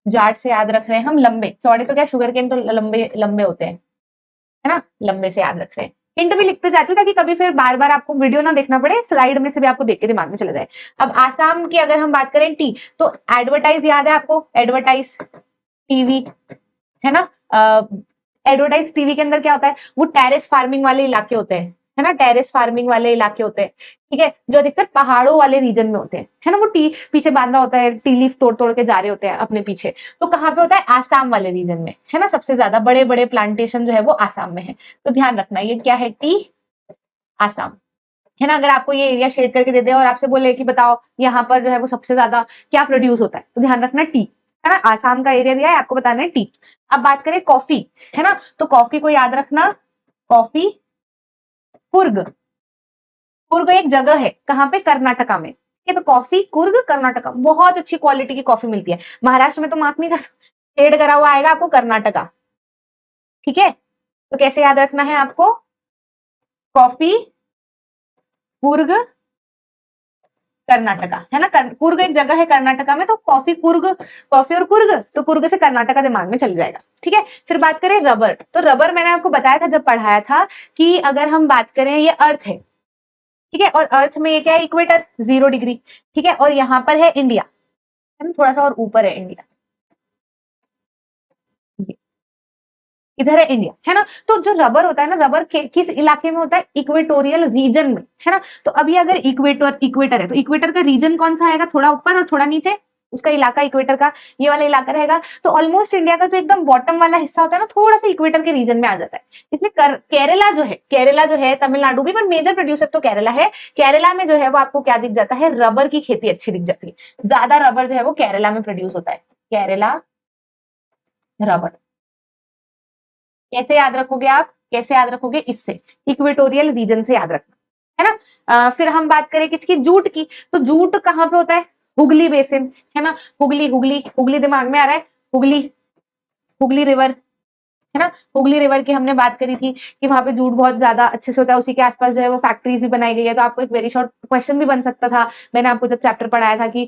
जाट से याद रख रहे हैं हम लंबे चौड़े, तो क्या शुगर केन तो लंबे लंबे होते हैं, है ना, लंबे से याद रख रहे हैं। हिंट भी लिखते जाती हूँ ताकि कभी फिर बार बार आपको वीडियो ना देखना पड़े, स्लाइड में से भी आपको देख के दिमाग में चला जाए। अब आसाम की अगर हम बात करें टी, तो एडवर्टाइज याद है आपको, एडवर्टाइज टीवी, है ना, एडवर्टाइज टीवी के अंदर क्या होता है, वो टेरेस फार्मिंग वाले इलाके होते हैं, है ना, टेरेस फार्मिंग वाले इलाके होते हैं, ठीक है, जो अधिकतर पहाड़ों वाले रीजन में होते हैं, है ना, वो टी पीछे बांधा होता है, टी लीफ तोड़ तोड़ के जा रहे होते हैं अपने पीछे, तो कहाँ पे होता है, आसाम वाले रीजन में, है ना, सबसे ज्यादा बड़े बड़े प्लांटेशन जो है वो आसाम में है। तो ध्यान रखना ये क्या है, टी, आसाम, है ना। अगर आपको ये एरिया शेड करके दे दे और आपसे बोले कि बताओ यहाँ पर जो है वो सबसे ज्यादा क्या प्रोड्यूस होता है, तो ध्यान रखना टी, है ना, आसाम का एरिया दिया है आपको, बताना है टी। अब बात करें कॉफी, है ना, तो कॉफी को याद रखना, कॉफी कुर्ग, कुर्ग एक जगह है, कहाँ पे, कर्नाटका में, ठीक है, तो कॉफी कुर्ग कर्नाटका, बहुत अच्छी क्वालिटी की कॉफी मिलती है, महाराष्ट्र में तो मार्क नहीं कर, शेड करा हुआ आएगा आपको कर्नाटका, ठीक है, तो कैसे याद रखना है आपको, कॉफी कुर्ग कर्नाटका, है ना, कुर्ग एक जगह है कर्नाटका में, तो कॉफी कुर्ग, कॉफी और कुर्ग, तो कुर्ग से कर्नाटका दिमाग में चल जाएगा, ठीक है। फिर बात करें रबर, तो रबर मैंने आपको बताया था जब पढ़ाया था कि अगर हम बात करें ये अर्थ है, ठीक है, और अर्थ में ये क्या है, इक्वेटर 0 डिग्री, ठीक है, और यहाँ पर है इंडिया, है ना, थोड़ा सा और ऊपर है इंडिया, इधर है इंडिया, है ना, तो जो रबर होता है ना, रबर किस इलाके में होता है, इक्वेटोरियल रीजन में, है ना, तो अभी अगर इक्वेटर इक्वेटर है तो इक्वेटर का रीजन कौन सा आएगा, थोड़ा ऊपर और थोड़ा नीचे, उसका इलाका इक्वेटर का ये वाला इलाका रहेगा, तो ऑलमोस्ट इंडिया का जो एकदम बॉटम वाला हिस्सा होता है ना, थोड़ा सा इक्वेटर के रीजन में आ जाता है, इसलिए केरला जो है, केरला जो है, तमिलनाडु भी, पर मेजर प्रोड्यूसर तो केरला है, केरला में जो है वो आपको क्या दिख जाता है, रबर की खेती अच्छी दिख जाती है, ज्यादा रबर जो है वो केरला में प्रोड्यूस होता है, केरला रबर, कैसे याद रखोगे आप, कैसे याद रखोगे, इससे इक्वेटोरियल रीजन से याद रखना, है ना। फिर हम बात करें किसकी, जूट की, तो जूट कहाँ पे होता है, हुगली बेसिन, है ना, हुगली हुगली हुगली दिमाग में आ रहा है, हुगली, हुगली रिवर, है ना, हुगली रिवर की हमने बात करी थी कि वहां पे जूट बहुत ज्यादा अच्छे से होता है, उसी के आसपास जो है वो फैक्ट्रीज भी बनाई गई है, तो आपको एक वेरी शॉर्ट क्वेश्चन भी बन सकता था, मैंने आपको जब चैप्टर पढ़ाया था कि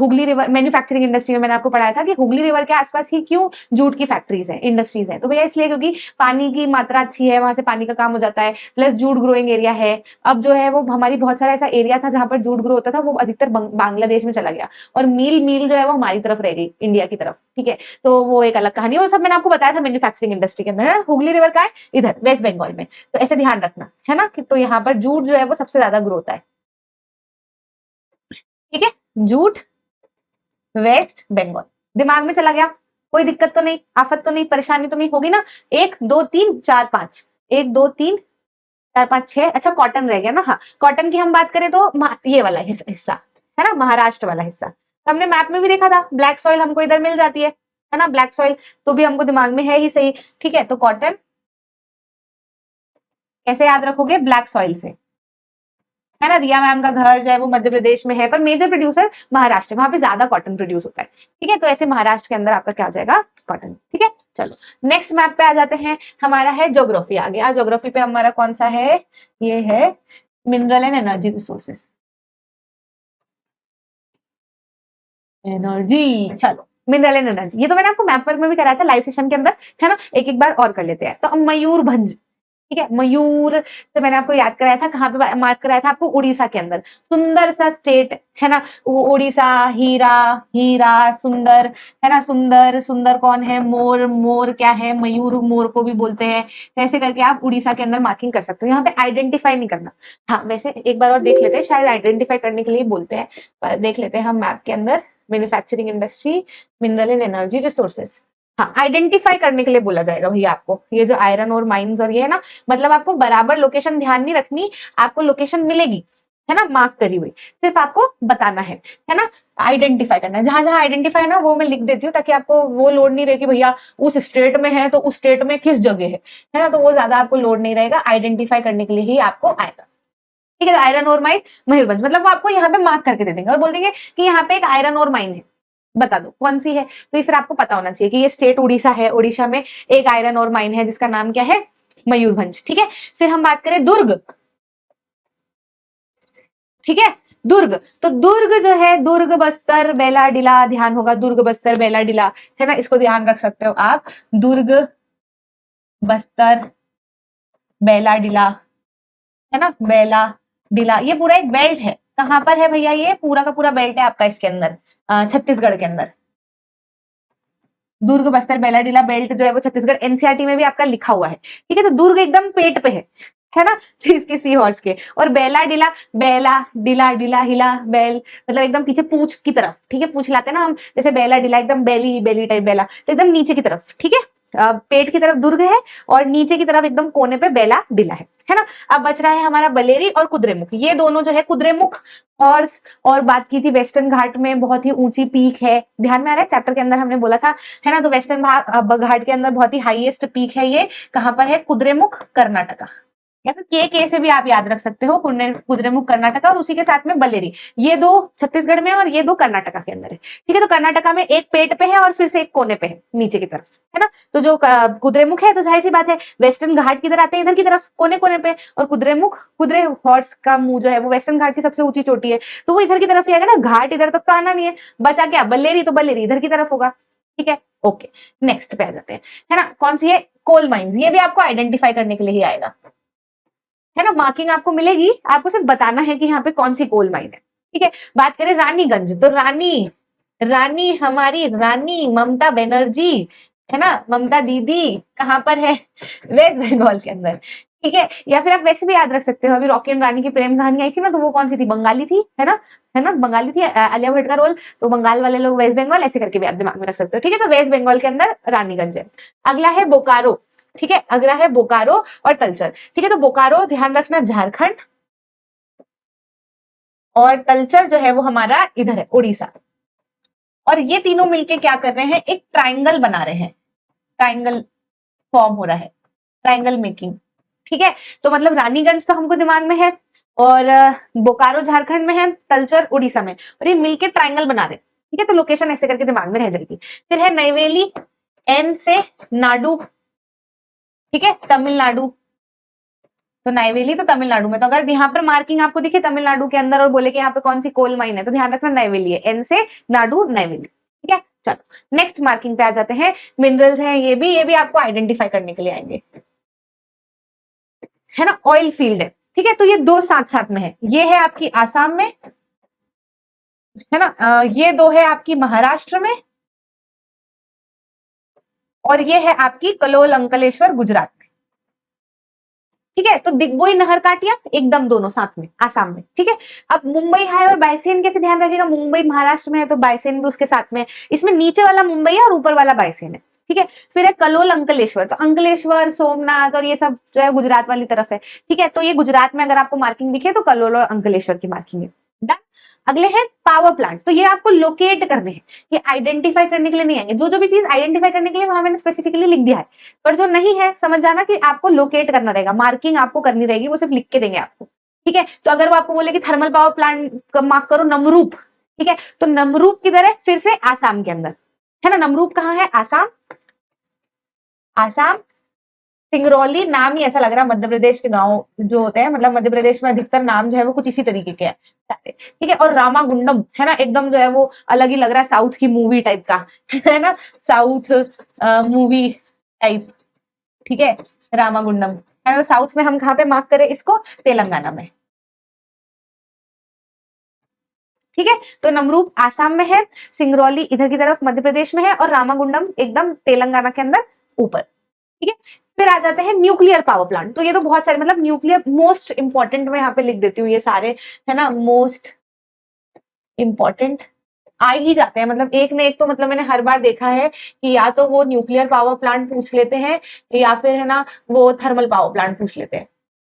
हुगली रिवर मैन्युफैक्चरिंग इंडस्ट्री में, मैंने आपको पढ़ाया था कि हुगली रिवर के आसपास ही क्यों जूट की फैक्ट्रीज है, इंडस्ट्रीज है, तो भैया इसलिए क्योंकि पानी की मात्रा अच्छी है, वहां से पानी का काम हो जाता है, प्लस जूट ग्रोइंग एरिया है। अब जो है वो हमारी बहुत सारा ऐसा एरिया था जहां पर जूट ग्रो होता था, वो अधिकतर बांग्लादेश में चला गया, और मील मील जो है वो हमारी तरफ रह गई, इंडिया की तरफ, ठीक है, तो वो एक अलग कहानी है, वो सब मैंने आपको बताया था मैन्युफैक्चरिंग इंडस्ट्री के अंदर, है ना। हुगली रिवर का है इधर वेस्ट बंगाल में, तो ऐसे ध्यान रखना, है ना, कि तो यहाँ पर जूट जो है वो सबसे ज्यादा ग्रो होता है, ठीक है, जूट वेस्ट बंगाल, दिमाग में चला गया, कोई दिक्कत तो नहीं, आफत तो नहीं, परेशानी तो नहीं होगी ना, 1 2 3 4 5, 1 2 3 4 5 6, अच्छा कॉटन रह गया ना, हाँ, कॉटन की हम बात करें तो ये वाला हिस्सा, है ना, महाराष्ट्र वाला हिस्सा, तो हमने मैप में भी देखा था, ब्लैक सॉइल हमको इधर मिल जाती है ना, ब्लैक सॉइल तो भी हमको दिमाग में है ही सही, ठीक है, तो कॉटन कैसे याद रखोगे, ब्लैक सॉइल से, है ना, रिया मैम का घर जो है वो मध्य प्रदेश में है, पर मेजर प्रोड्यूसर महाराष्ट्र, वहां पे ज्यादा कॉटन प्रोड्यूस होता है, ठीक है, तो ऐसे महाराष्ट्र के अंदर आपका क्या हो जाएगा, कॉटन, ठीक है। चलो नेक्स्ट मैप पे आ जाते हैं, हमारा है ज्योग्राफी, आ गया ज्योग्राफी पे हमारा कौन सा है, ये है mineral and energy resources, energy, चलो मिनरल एंड एनर्जी, ये तो मैंने आपको मैप वर्क में भी कराया था लाइव सेशन के अंदर, है ना, एक एक बार और कर लेते हैं। तो अब मयूरभंज, ठीक है, मयूर से मैंने आपको याद कराया था, कहाँ पे मार्क कराया था आपको, उड़ीसा के अंदर, सुंदर सा स्टेट, है ना, वो उड़ीसा, हीरा, हीरा सुंदर, है ना, सुंदर, सुंदर कौन है, मोर, मोर क्या है, मयूर, मोर को भी बोलते हैं, तो ऐसे करके आप उड़ीसा के अंदर मार्किंग कर सकते हो, यहाँ पे आइडेंटिफाई नहीं करना, हाँ वैसे एक बार और देख लेते हैं, शायद आइडेंटिफाई करने के लिए बोलते हैं, पर देख लेते हैं हम मैप के अंदर, manufacturing industry, mineral and energy resources, हाँ आइडेंटिफाई करने के लिए बोला जाएगा भैया आपको, ये जो आयरन और माइंस और ये है ना, मतलब आपको बराबर लोकेशन ध्यान नहीं रखनी, आपको लोकेशन मिलेगी, है ना, मार्क करी हुई, सिर्फ आपको बताना है ना, आइडेंटिफाई करना है। जहां जहां आइडेंटिफाई है ना वो मैं लिख देती हूँ, ताकि आपको वो लोड नहीं रहे कि भैया उस स्टेट में है तो उस स्टेट में किस जगह है ना, तो वो ज्यादा आपको लोड नहीं रहेगा, आइडेंटिफाई करने के लिए ही आपको आएगा। ठीक है, तो आयरन और माइन मयूरभंज, मतलब वो आपको यहाँ पे मार्क करके दे देंगे और बोल देंगे कि यहाँ पे एक आयरन और माइन है, बता दो कौन सी है। तो ये फिर आपको पता होना चाहिए कि ये स्टेट उड़ीसा है, उड़ीसा में एक आयरन और माइन है जिसका नाम क्या है, मयूरभंज। ठीक है, फिर हम बात करें दुर्ग। ठीक है, दुर्ग, तो दुर्ग जो है, दुर्ग बस्तर बेलाडीला, ध्यान होगा, दुर्ग बस्तर बेलाडीला, है ना, इसको ध्यान रख सकते हो आप, दुर्ग बस्तर बेलाडीला, है ना, बेलाडीला, ये पूरा एक बेल्ट है। कहां पर है भैया, ये पूरा का पूरा बेल्ट है आपका इसके अंदर, छत्तीसगढ़ के अंदर। दुर्ग बस्तर बेलाडीला बेल्ट जो है वो छत्तीसगढ़, एनसीईआरटी में भी आपका लिखा हुआ है। ठीक है, तो दुर्ग एकदम पेट पे है ना, इसके सी हॉर्स के। और बेला डिला, बेला डिला, डिला हिला, बेल मतलब एकदम पीछे पूंछ की तरफ। ठीक है, पूंछ लाते हैं ना हम, जैसे बेला डिला एकदम बेली बेली टाइप बेला, तो एकदम नीचे की तरफ। ठीक है, पेट की तरफ दुर्ग है और नीचे की तरफ एकदम कोने पे बेला डिला है ना। अब बच रहा है हमारा बलेरी और कुद्रेमुख, ये दोनों जो है, कुद्रेमुख हॉर्स, और बात की थी वेस्टर्न घाट में बहुत ही ऊंची पीक है, ध्यान में आ रहा है, चैप्टर के अंदर हमने बोला था, है ना, तो वेस्टर्न घाट के अंदर बहुत ही हाईएस्ट पीक है, ये कहां पर है, कुद्रेमुख कर्नाटका, या तो के से भी आप याद रख सकते हो, कुद्रेमुख कर्नाटका, और उसी के साथ में बलेरी, ये दो छत्तीसगढ़ में और ये दो कर्नाटका के अंदर है। ठीक है, तो कर्नाटका में एक पेट पे है और फिर से एक कोने पे है नीचे की तरफ, है ना। तो जो कुद्रेमुख है, तो जाहिर सी बात है वेस्टर्न घाट किधर आते हैं, इधर की तरफ कोने कोने पे, और कुद्रेमुख, कुद्रे हॉर्स का मुंह जो है वो वेस्टर्न घाट की सबसे ऊंची चोटी है, तो वो इधर की तरफ ही आएगा ना, घाट इधर तक तो आना नहीं है, बचा क्या, बलेरी, तो बलेरी इधर की तरफ होगा। ठीक है, ओके, नेक्स्ट पे आ जाते हैं, है ना, कौन सी है, कोल माइंस, ये भी आपको आइडेंटिफाई करने के लिए ही आएगा, है ना, मार्किंग आपको मिलेगी, आपको सिर्फ बताना है कि यहाँ पे कौन सी कोल माइन है। ठीक है, बात करें रानीगंज, तो रानी, रानी हमारी रानी ममता बनर्जी, है ना, ममता दीदी कहाँ पर है, वेस्ट बंगाल के अंदर। ठीक है, या फिर आप वैसे भी याद रख सकते हो, अभी रॉकी एंड रानी की प्रेम कहानी आई थी ना, तो वो कौन सी थी, बंगाली थी, है ना, बंगाली थी, आलिया भट्ट का रोल, तो बंगाल वाले लोग वेस्ट बंगाल, ऐसे करके भी आप दिमाग में रख सकते हो। ठीक है, तो वेस्ट बंगाल के अंदर रानीगंज है। अगला है बोकारो। ठीक है, अगला है बोकारो और तलचर। ठीक है, तो बोकारो ध्यान रखना झारखंड, और तलचर जो है वो हमारा इधर है उड़ीसा, और ये तीनों मिलके क्या कर रहे हैं, एक ट्राइंगल बना रहे हैं, ट्राइंगल फॉर्म हो रहा है, ट्राइंगल मेकिंग। ठीक है, तो मतलब रानीगंज तो हमको दिमाग में है, और बोकारो झारखंड में है, तलचर उड़ीसा में, और ये मिलके ट्राइंगल बना रहे हैं। ठीक है, तो लोकेशन ऐसे करके दिमाग में रह जाएगी। फिर है नैवेली, एन से नाडु, ठीक है, तमिलनाडु, तो नैवेली तो तमिलनाडु में, तो अगर यहाँ पर मार्किंग आपको दिखे तमिलनाडु के अंदर और बोले कि यहाँ पे कौन सी कोल माइन है, तो ध्यान रखना नैवेली है, एन से नाडु नैवेली। ठीक है, चलो नेक्स्ट मार्किंग पे आ जाते हैं। मिनरल्स हैं, ये भी आपको आइडेंटिफाई करने के लिए आएंगे, है ना, ऑयल फील्ड है। ठीक है, तो ये दो साथ साथ में है, ये है आपकी आसाम में, है ना, ये दो है आपकी महाराष्ट्र में, और ये है आपकी कलोल अंकलेश्वर गुजरात में। ठीक है, तो दिग्बोई नहर काटिया एकदम दोनों साथ में आसाम में। ठीक है, अब मुंबई हाई और बायसेन कैसे ध्यान रखिएगा, मुंबई महाराष्ट्र में है तो बायसेन भी उसके साथ में है, इसमें नीचे वाला मुंबई है और ऊपर वाला बायसेन है। ठीक है, फिर है कलोल अंकलेश्वर, तो अंकलेश्वर सोमनाथ और ये सब जो है गुजरात वाली तरफ है। ठीक है, तो ये गुजरात में अगर आपको मार्किंग दिखे तो कलोल और अंकलेश्वर की मार्किंग है। डन। अगले हैं पावर प्लांट, तो ये आपको लोकेट करने हैं, ये आइडेंटिफाई करने के लिए नहीं आएंगे, जो जो भी चीज आइडेंटिफाई करने के लिए वहां मैंने स्पेसिफिकली लिख दिया है, पर जो नहीं है समझ जाना कि आपको लोकेट करना रहेगा, मार्किंग आपको करनी रहेगी, वो सिर्फ लिख के देंगे आपको। ठीक है, तो अगर वो आपको बोले कि थर्मल पावर प्लांट मार्क करो नमरूप, ठीक है, तो नमरूप किधर है, फिर से आसाम के अंदर, है ना, नमरूप कहाँ है, आसाम, आसाम, सिंगरौली, नाम ही ऐसा लग रहा है मध्य प्रदेश के गांव जो होते हैं, मतलब मध्य प्रदेश में अधिकतर नाम जो है वो कुछ इसी तरीके के हैं सारे। ठीक है, और रामागुंडम, है ना, एकदम जो है वो अलग ही लग रहा है, साउथ की मूवी टाइप का, है ना, साउथ मूवी टाइप। ठीक है, रामागुंडम, है ना, साउथ में हम कहाँ पे मार्क करें इसको, तेलंगाना में। ठीक है, तो नमरूप आसाम में है, सिंगरौली इधर की तरफ मध्य प्रदेश में है, और रामागुंडम एकदम तेलंगाना के अंदर ऊपर। ठीक है, फिर आ जाते हैं न्यूक्लियर पावर प्लांट, तो ये तो बहुत सारे, मतलब न्यूक्लियर मोस्ट इंपॉर्टेंट मैं यहाँ पे लिख देती हूँ ये सारे, है ना, मोस्ट इंपॉर्टेंट आ ही जाते हैं, मतलब एक न एक तो, मतलब मैंने हर बार देखा है कि या तो वो न्यूक्लियर पावर प्लांट पूछ लेते हैं, या फिर है ना वो थर्मल पावर प्लांट पूछ लेते हैं।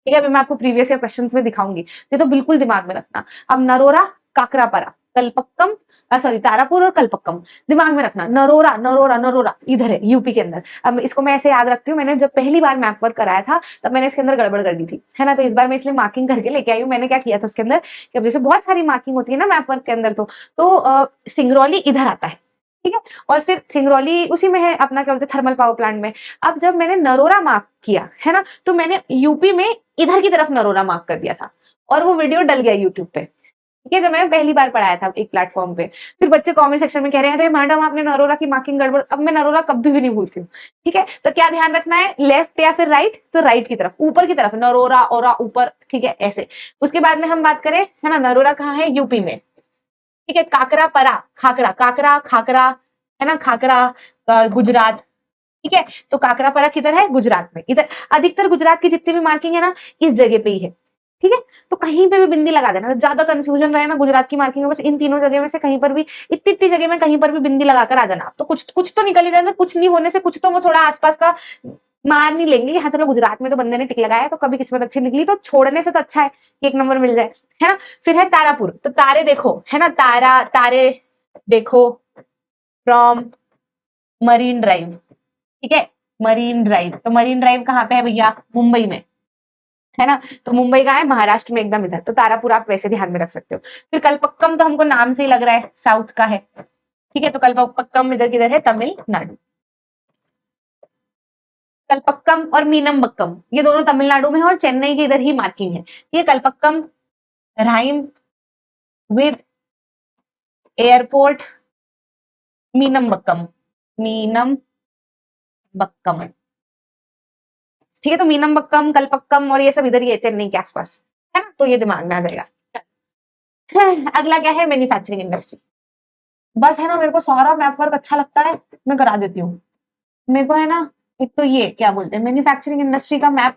ठीक है, अभी मैं आपको प्रीवियस ईयर क्वेश्चंस में दिखाऊंगी, ये तो बिल्कुल दिमाग में रखना। अब नरोरा, काकरापरा, कलपक्कम, सॉरी तारापुर और कलपक्कम, दिमाग में रखना। नरोरा नरोरा नरोरा इधर है यूपी के अंदर। अब इसको मैं ऐसे याद रखती हूँ, मैंने जब पहली बार मैप वर्क कराया था तब मैंने इसके अंदर गड़बड़ कर दी थी, है ना, तो इस बार मैं इसलिए मार्किंग करके लेके आई हूँ। मैंने क्या किया था उसके अंदर कि अब जैसे बहुत सारी मार्किंग होती है ना मैप वर्क के अंदर, तो सिंगरौली इधर आता है, ठीक है, और फिर सिंगरौली उसी में है अपना क्या बोलते हैं थर्मल पावर प्लांट में। अब जब मैंने नरोरा मार्क किया है ना, तो मैंने यूपी में इधर की तरफ नरोरा मार्क कर दिया था और वो वीडियो डल गया यूट्यूब पे, ठीक है, तो मैं पहली बार पढ़ाया था एक प्लेटफॉर्म पे। फिर बच्चे कमेंट सेक्शन में कह रहे हैं अरे मैडम आपने नरोरा की मार्किंग गड़बड़। अब मैं नरोरा कभी भी नहीं भूलती हूँ, ठीक है, तो क्या ध्यान रखना है, लेफ्ट या फिर राइट, तो राइट की तरफ, ऊपर की तरफ, नरोरा ओरा ऊपर, ठीक है, ऐसे। उसके बाद में हम बात करें, है ना, नरोरा कहाँ है, यूपी में, ठीक है, काकरा परा, खाकरा, काकरा खाकरा, है ना, खाकरा गुजरात, ठीक है, तो काकरापरा किधर है, गुजरात में। इधर अधिकतर गुजरात की जितनी भी मार्किंग है ना इस जगह पे ही है, ठीक है, तो कहीं पे भी बिंदी लगा देना, ज्यादा कंफ्यूजन रहे ना गुजरात की मार्किंग में, बस इन तीनों जगह में से कहीं पर भी, इतनी इतनी जगह में कहीं पर भी बिंदी लगाकर आ जाना, तो कुछ कुछ तो निकल ही जाना, कुछ नहीं होने से कुछ तो वो थोड़ा आसपास का मार नहीं लेंगे, हाँ चलो गुजरात में तो बंदे ने टिक लगाया तो कभी किस्मत अच्छी निकली, तो छोड़ने से तो अच्छा है कि एक नंबर मिल जाए, है ना। फिर है तारापुर, तो तारे देखो, है ना, तारा तारे देखो फ्रॉम मरीन ड्राइव, ठीक है, मरीन ड्राइव, तो मरीन ड्राइव कहाँ पे है भैया, मुंबई में, है ना, तो मुंबई का है महाराष्ट्र में एकदम इधर, तो तारापुर आप वैसे ध्यान में रख सकते हो। फिर कलपक्कम तो हमको नाम से ही लग रहा है साउथ का है, ठीक है, तो कलपक्कम इधर किधर है, तमिलनाडु। कलपक्कम और मीनमबक्कम ये दोनों तमिलनाडु में है और चेन्नई के इधर ही मार्किंग है। ये कलपक्कम राइम विद एयरपोर्ट मीनमबक्कम, मीनमबक्कम, ठीक है, तो मीनमबक्कम कलपक्कम और ये सब इधर ही है चेन्नई के आसपास, है ना, तो ये दिमाग में आ जाएगा। अगला क्या है, मैन्युफैक्चरिंग इंडस्ट्री। बस है ना, मेरे को सारा मैप वर्क अच्छा लगता है, मैं करा देती हूँ। मेरे को है ना, एक तो ये क्या बोलते हैं मैन्युफैक्चरिंग इंडस्ट्री का मैप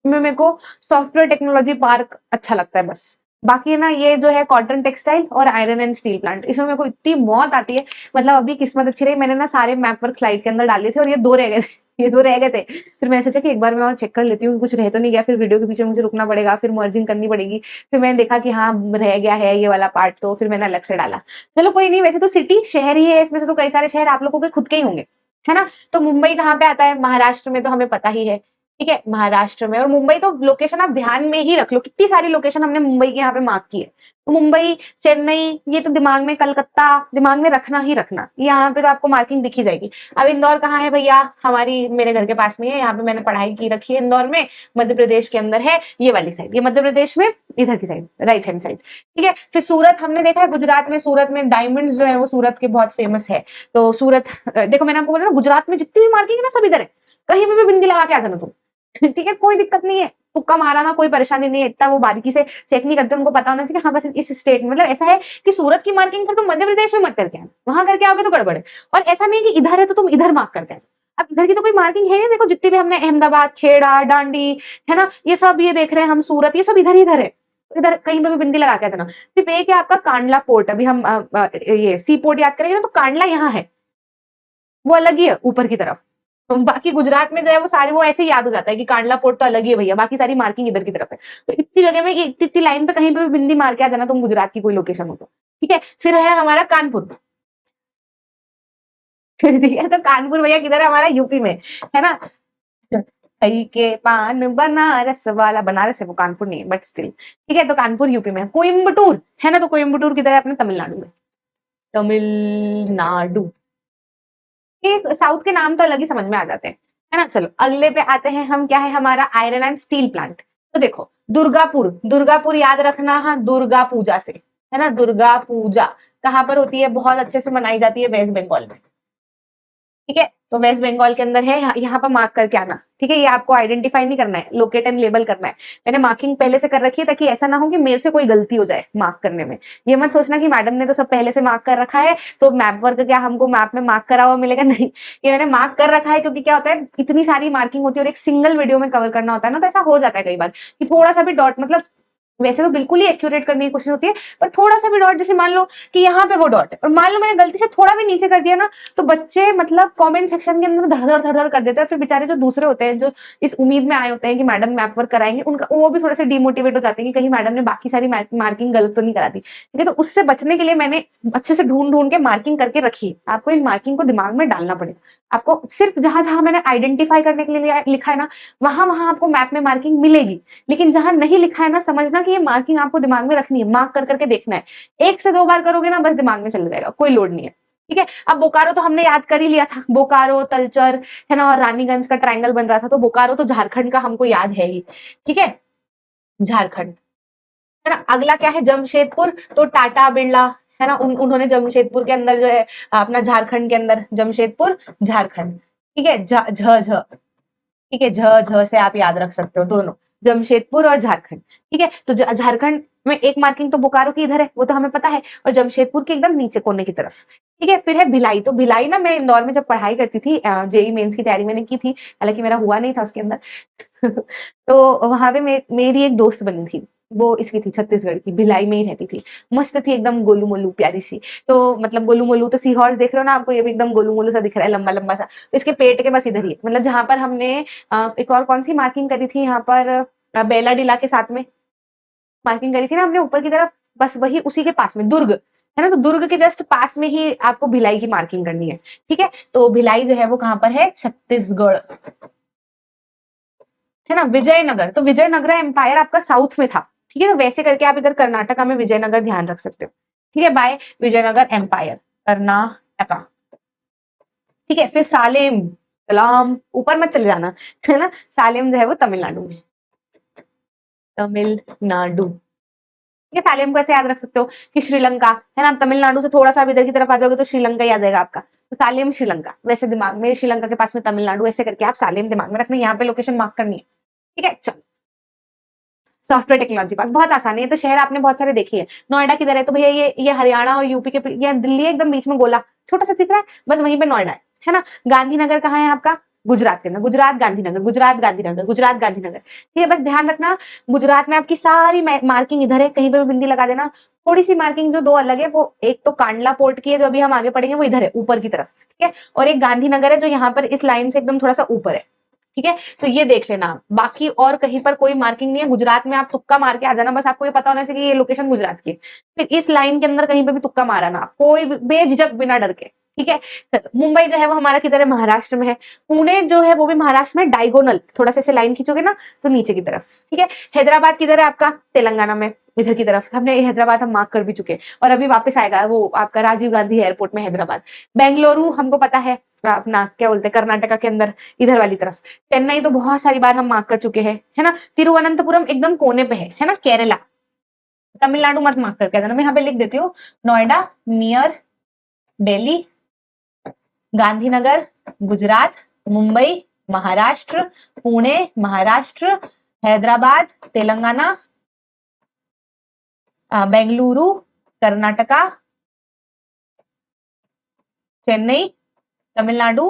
में मेरे को सॉफ्टवेयर टेक्नोलॉजी पार्क अच्छा लगता है बस। बाकी है ना ये जो है कॉटन टेक्सटाइल और आयरन एंड स्टील प्लांट, इसमें मेरे को इतनी मौत आती है, मतलब अभी किस्मत अच्छी रही, मैंने ना सारे मैप वर्क स्लाइड के अंदर डाले थे और ये दो रह गए थे ये दो रह गए थे। फिर मैंने सोचा कि एक बार मैं और चेक कर लेती हूँ कुछ रह तो नहीं गया, फिर वीडियो के पीछे मुझे रुकना पड़ेगा, फिर मर्जिंग करनी पड़ेगी। फिर मैंने देखा कि हाँ रह गया है ये वाला पार्ट, तो फिर मैंने अलग से डाला। चलो कोई नहीं, वैसे तो सिटी शहर ही है, इसमें से तो कई सारे शहर आप लोगों के खुद के ही होंगे, है ना। तो मुंबई कहाँ पे आता है, महाराष्ट्र में, तो हमें पता ही है, ठीक है, महाराष्ट्र में। और मुंबई तो लोकेशन आप ध्यान में ही रख लो, कितनी सारी लोकेशन हमने मुंबई के यहाँ पे मार्क की है, तो मुंबई, चेन्नई, ये तो दिमाग में, कलकत्ता दिमाग में रखना ही रखना, यहाँ पे तो आपको मार्किंग दिखी जाएगी। अब इंदौर कहाँ है भैया, हमारी मेरे घर के पास में है, यहाँ पे मैंने पढ़ाई की रखी है इंदौर में, मध्य प्रदेश के अंदर है, ये वाली साइड, ये मध्य प्रदेश में इधर की साइड, राइट हैंड साइड, ठीक है। फिर सूरत हमने देखा है गुजरात में, सूरत में डायमंड्स जो है वो सूरत के बहुत फेमस है, तो सूरत देखो मैंने आपको बोला ना गुजरात में जितनी भी मार्किंग है ना सब इधर है, कहीं पे भी बिंदी लगा के आ जाना तुम ठीक है, कोई दिक्कत नहीं है, तुक्का मारा ना, कोई परेशानी नहीं है, इतना वो बारीकी से चेक नहीं करते, उनको पता होना चाहिए हाँ बस इस स्टेट में, मतलब ऐसा है कि सूरत की मार्किंग पर तुम मध्य प्रदेश में मत करके आना, वहां करके आओगे तो गड़बड़ है। और ऐसा नहीं कि इधर है तो तुम इधर मार्क करके आना, अब इधर की तो कोई मार्किंग है नहीं, देखो जितनी भी हमने अहमदाबाद, खेड़ा, डांडी, है ना, ये सब ये देख रहे हैं हम, सूरत, ये सब इधर ही इधर है, इधर कहीं पे भी बिंदी लगा के आ जाना। सिर्फ एक है आपका कांडला पोर्ट, अभी हम ये सी पोर्ट याद करेंगे ना, तो कांडला यहाँ है, वो अलग ही है ऊपर की तरफ। तो बाकी गुजरात में जो है वो सारे वो ऐसे ही याद हो जाता है कि कांडला पोर्ट तो अलग ही है भैया, बाकी सारी मार्किंग इधर की तरफ है। तो इतनी जगह में इतनी इतनी लाइन पे कहीं पे भी बिंदी मार के आ जाना तुम गुजरात की कोई लोकेशन हो तो, ठीक है। फिर है हमारा कानपुर ठीक है, तो कानपुर भैया किधर है, हमारा यूपी में, है ना। खई के पान बनारस वाला, बनारस है वो, कानपुर नहीं है बट स्टिल, ठीक है, तो कानपुर यूपी में। कोयम्बटूर है ना, तो कोयम्बटूर किधर है, अपने तमिलनाडु में, तमिलनाडु। एक साउथ के नाम तो अलग ही समझ में आ जाते हैं, है ना। चलो अगले पे आते हैं हम, क्या है हमारा आयरन एंड स्टील प्लांट। तो देखो दुर्गापुर, दुर्गापुर याद रखना, हाँ दुर्गा पूजा से, है ना, दुर्गा पूजा कहाँ पर होती है, बहुत अच्छे से मनाई जाती है वेस्ट बंगाल में, ठीक है, तो वेस्ट बंगाल के अंदर है, यहाँ पर मार्क करके आना, ठीक है, ये आपको आइडेंटिफाई नहीं करना है, लोकेट एंड लेबल करना है। मैंने मार्किंग पहले से कर रखी है ताकि ऐसा ना हो कि मेरे से कोई गलती हो जाए मार्क करने में, ये मत सोचना कि मैडम ने तो सब पहले से मार्क कर रखा है तो मैप वर्क क्या हमको मैप में मार्क करा हुआ मिलेगा, नहीं, ये मैंने मार्क कर रखा है क्योंकि क्या होता है इतनी सारी मार्किंग होती है और एक सिंगल वीडियो में कवर करना होता है ना, तो ऐसा हो जाता है कई बार कि थोड़ा सा भी डॉट मतलब वैसे तो बिल्कुल ही एक्यूरेट करने की कोशिश होती है, पर थोड़ा सा भी डॉट, जैसे मान लो कि यहाँ पे वो डॉट है और मान लो मैंने गलती से थोड़ा भी नीचे कर दिया ना, तो बच्चे मतलब कमेंट सेक्शन के अंदर धड़-धड़ कर देते हैं। फिर बेचारे जो दूसरे होते हैं, जो इस उम्मीद में आए होते हैं कि मैडम मैप वर्क कराएंगे, उनका वो भी थोड़े से डिमोटिवेट हो जाते हैं कि कहीं मैडम ने बाकी सारी मार्किंग गलत तो नहीं करा दी। ठीक है, तो उससे बचने के लिए मैंने अच्छे से ढूंढ के मार्किंग करके रखी है। आपको इन मार्किंग को दिमाग में डालना पड़ेगा। आपको सिर्फ जहां जहां मैंने आइडेंटिफाई करने के लिए लिखा है ना, वहां वहां आपको मैप में मार्किंग मिलेगी। लेकिन जहां नहीं लिखा है ना, समझना कि ये मार्किंग आपको दिमाग में रखनी है, मार्क कर करके देखना है। 1 से 2 बार करोगे ना, बस दिमाग में चल जाएगा, कोई लोड नहीं है। ठीक है, अब बोकारो तो हमने याद कर ही लिया था, बोकारो, तलचर, है ना, और रानीगंज का ट्रायंगल बन रहा था, तो बोकारो तो झारखंड का हमको याद है ही। ठीक है, झारखंड, है ना। अगला क्या है, जमशेदपुर, तो टाटा बिरला, है ना, उन्होंने जमशेदपुर के अंदर जो है अपना झारखंड के अंदर जमशेदपुर झारखंड। ठीक है, झ झ, ठीक है, झ से आप याद रख सकते हो दोनों, जमशेदपुर और झारखंड। ठीक है, तो झारखंड में एक मार्किंग तो बोकारो की इधर है, वो तो हमें पता है, और जमशेदपुर के एकदम नीचे कोने की तरफ। ठीक है, फिर है भिलाई। तो भिलाई ना, मैं इंदौर में जब पढ़ाई करती थी, जेई मेंस की तैयारी मैंने की थी, हालांकि मेरा हुआ नहीं था उसके अंदर तो वहां पे मेरी एक दोस्त बनी थी, वो इसकी थी, छत्तीसगढ़ की, भिलाई में ही रहती थी। मस्त थी एकदम, गोलू मोलू प्यारी सी। तो मतलब गोलू मोलू तो सी हॉर्स देख रहे हो ना आपको, ये भी एकदम गोलू मोलू सा दिख रहा है, लंबा लंबा सा। तो इसके पेट के बस इधर ही है, मतलब जहां पर हमने एक और कौन सी मार्किंग करी थी यहाँ पर, बेला डीला के साथ में मार्किंग करी थी ना हमने ऊपर की तरफ, बस वही उसी के पास में दुर्ग, है ना। तो दुर्ग के जस्ट पास में ही आपको भिलाई की मार्किंग करनी है। ठीक है, तो भिलाई जो है वो कहां पर है, छत्तीसगढ़, है ना। विजयनगर, तो विजयनगर एम्पायर आपका साउथ में था। ठीक है, तो वैसे करके आप इधर कर्नाटका में विजयनगर ध्यान रख सकते हो। ठीक है, बाय विजयनगर एम्पायर, कर्नाटका। ठीक है, फिर सालेम, सलाम, ऊपर मत चले जाना, है ना। सालेम जो है वो तमिलनाडु में, तमिलनाडु। ठीक है, सालेम को ऐसे याद रख सकते हो कि श्रीलंका, है ना। तमिलनाडु से थोड़ा सा इधर की तरफ आ जाओगे तो श्रीलंका ही आ जाएगा आपका, तो सालेम श्रीलंका, वैसे दिमाग में श्रीलंका के पास में तमिलनाडु, ऐसे करके आप सालेम दिमाग में रखना, यहाँ पे लोकेशन मार्क करनी है। ठीक है, चलो। सॉफ्टवेयर टेक्नोलॉजी पार्क बहुत आसान है, ये तो शहर आपने बहुत सारे देखे हैं। नोएडा किधर है, तो भैया ये हरियाणा और यूपी के, ये दिल्ली एकदम बीच में गोला छोटा सा दिख रहा है, बस वहीं पे नोएडा है ना। गांधीनगर कहाँ है आपका, गुजरात के अंदर, गुजरात गांधीनगर, गुजरात गांधीनगर, गुजरात गांधीनगर। ठीक है, बस ध्यान रखना, गुजरात में आपकी सारी मार्किंग इधर है, कहीं पे भी बिंदी लगा देना। थोड़ी सी मार्किंग जो दो अलग है, वो एक तो कांडला पोर्ट की है, जो अभी हम आगे पढ़ेंगे, वो इधर है ऊपर की तरफ। ठीक है, और एक गांधीनगर है जो यहाँ पर इस लाइन से एकदम थोड़ा सा ऊपर है। ठीक है, तो ये देख लेना आप, बाकी और कहीं पर कोई मार्किंग नहीं है। गुजरात में आप तुक्का मार के आ जाना, बस आपको ये पता होना चाहिए कि ये लोकेशन गुजरात की है। फिर इस लाइन के अंदर कहीं पे भी तुक्का मारा ना, कोई बेझिझक बिना डर के। ठीक है, मुंबई जो है वो हमारा किधर है, महाराष्ट्र में है। पुणे जो है वो भी महाराष्ट्र में, डायगोनल थोड़ा सा ऐसे लाइन खींचोगे ना तो नीचे की तरफ। ठीक है, हैदराबाद किधर है आपका, तेलंगाना में, इधर की तरफ। हमने हैदराबाद हम मार्क कर भी चुके हैं, और अभी वापस आएगा वो आपका राजीव गांधी एयरपोर्ट में हैदराबाद। बेंगलुरु हमको पता है, अपना क्या बोलते हैं, कर्नाटका के अंदर इधर वाली तरफ। चेन्नई तो बहुत सारी बार हम मार्क कर चुके हैं, है ना। तिरुवनंतपुरम एकदम कोने पे है ना, केरला। तमिलनाडु मत मार्क करके देना, मैं यहाँ पे लिख देती हूँ, नोएडा नियर दिल्ली, गांधीनगर गुजरात, मुंबई महाराष्ट्र, पुणे महाराष्ट्र, हैदराबाद तेलंगाना, बेंगलुरु कर्नाटका, चेन्नई तमिलनाडु,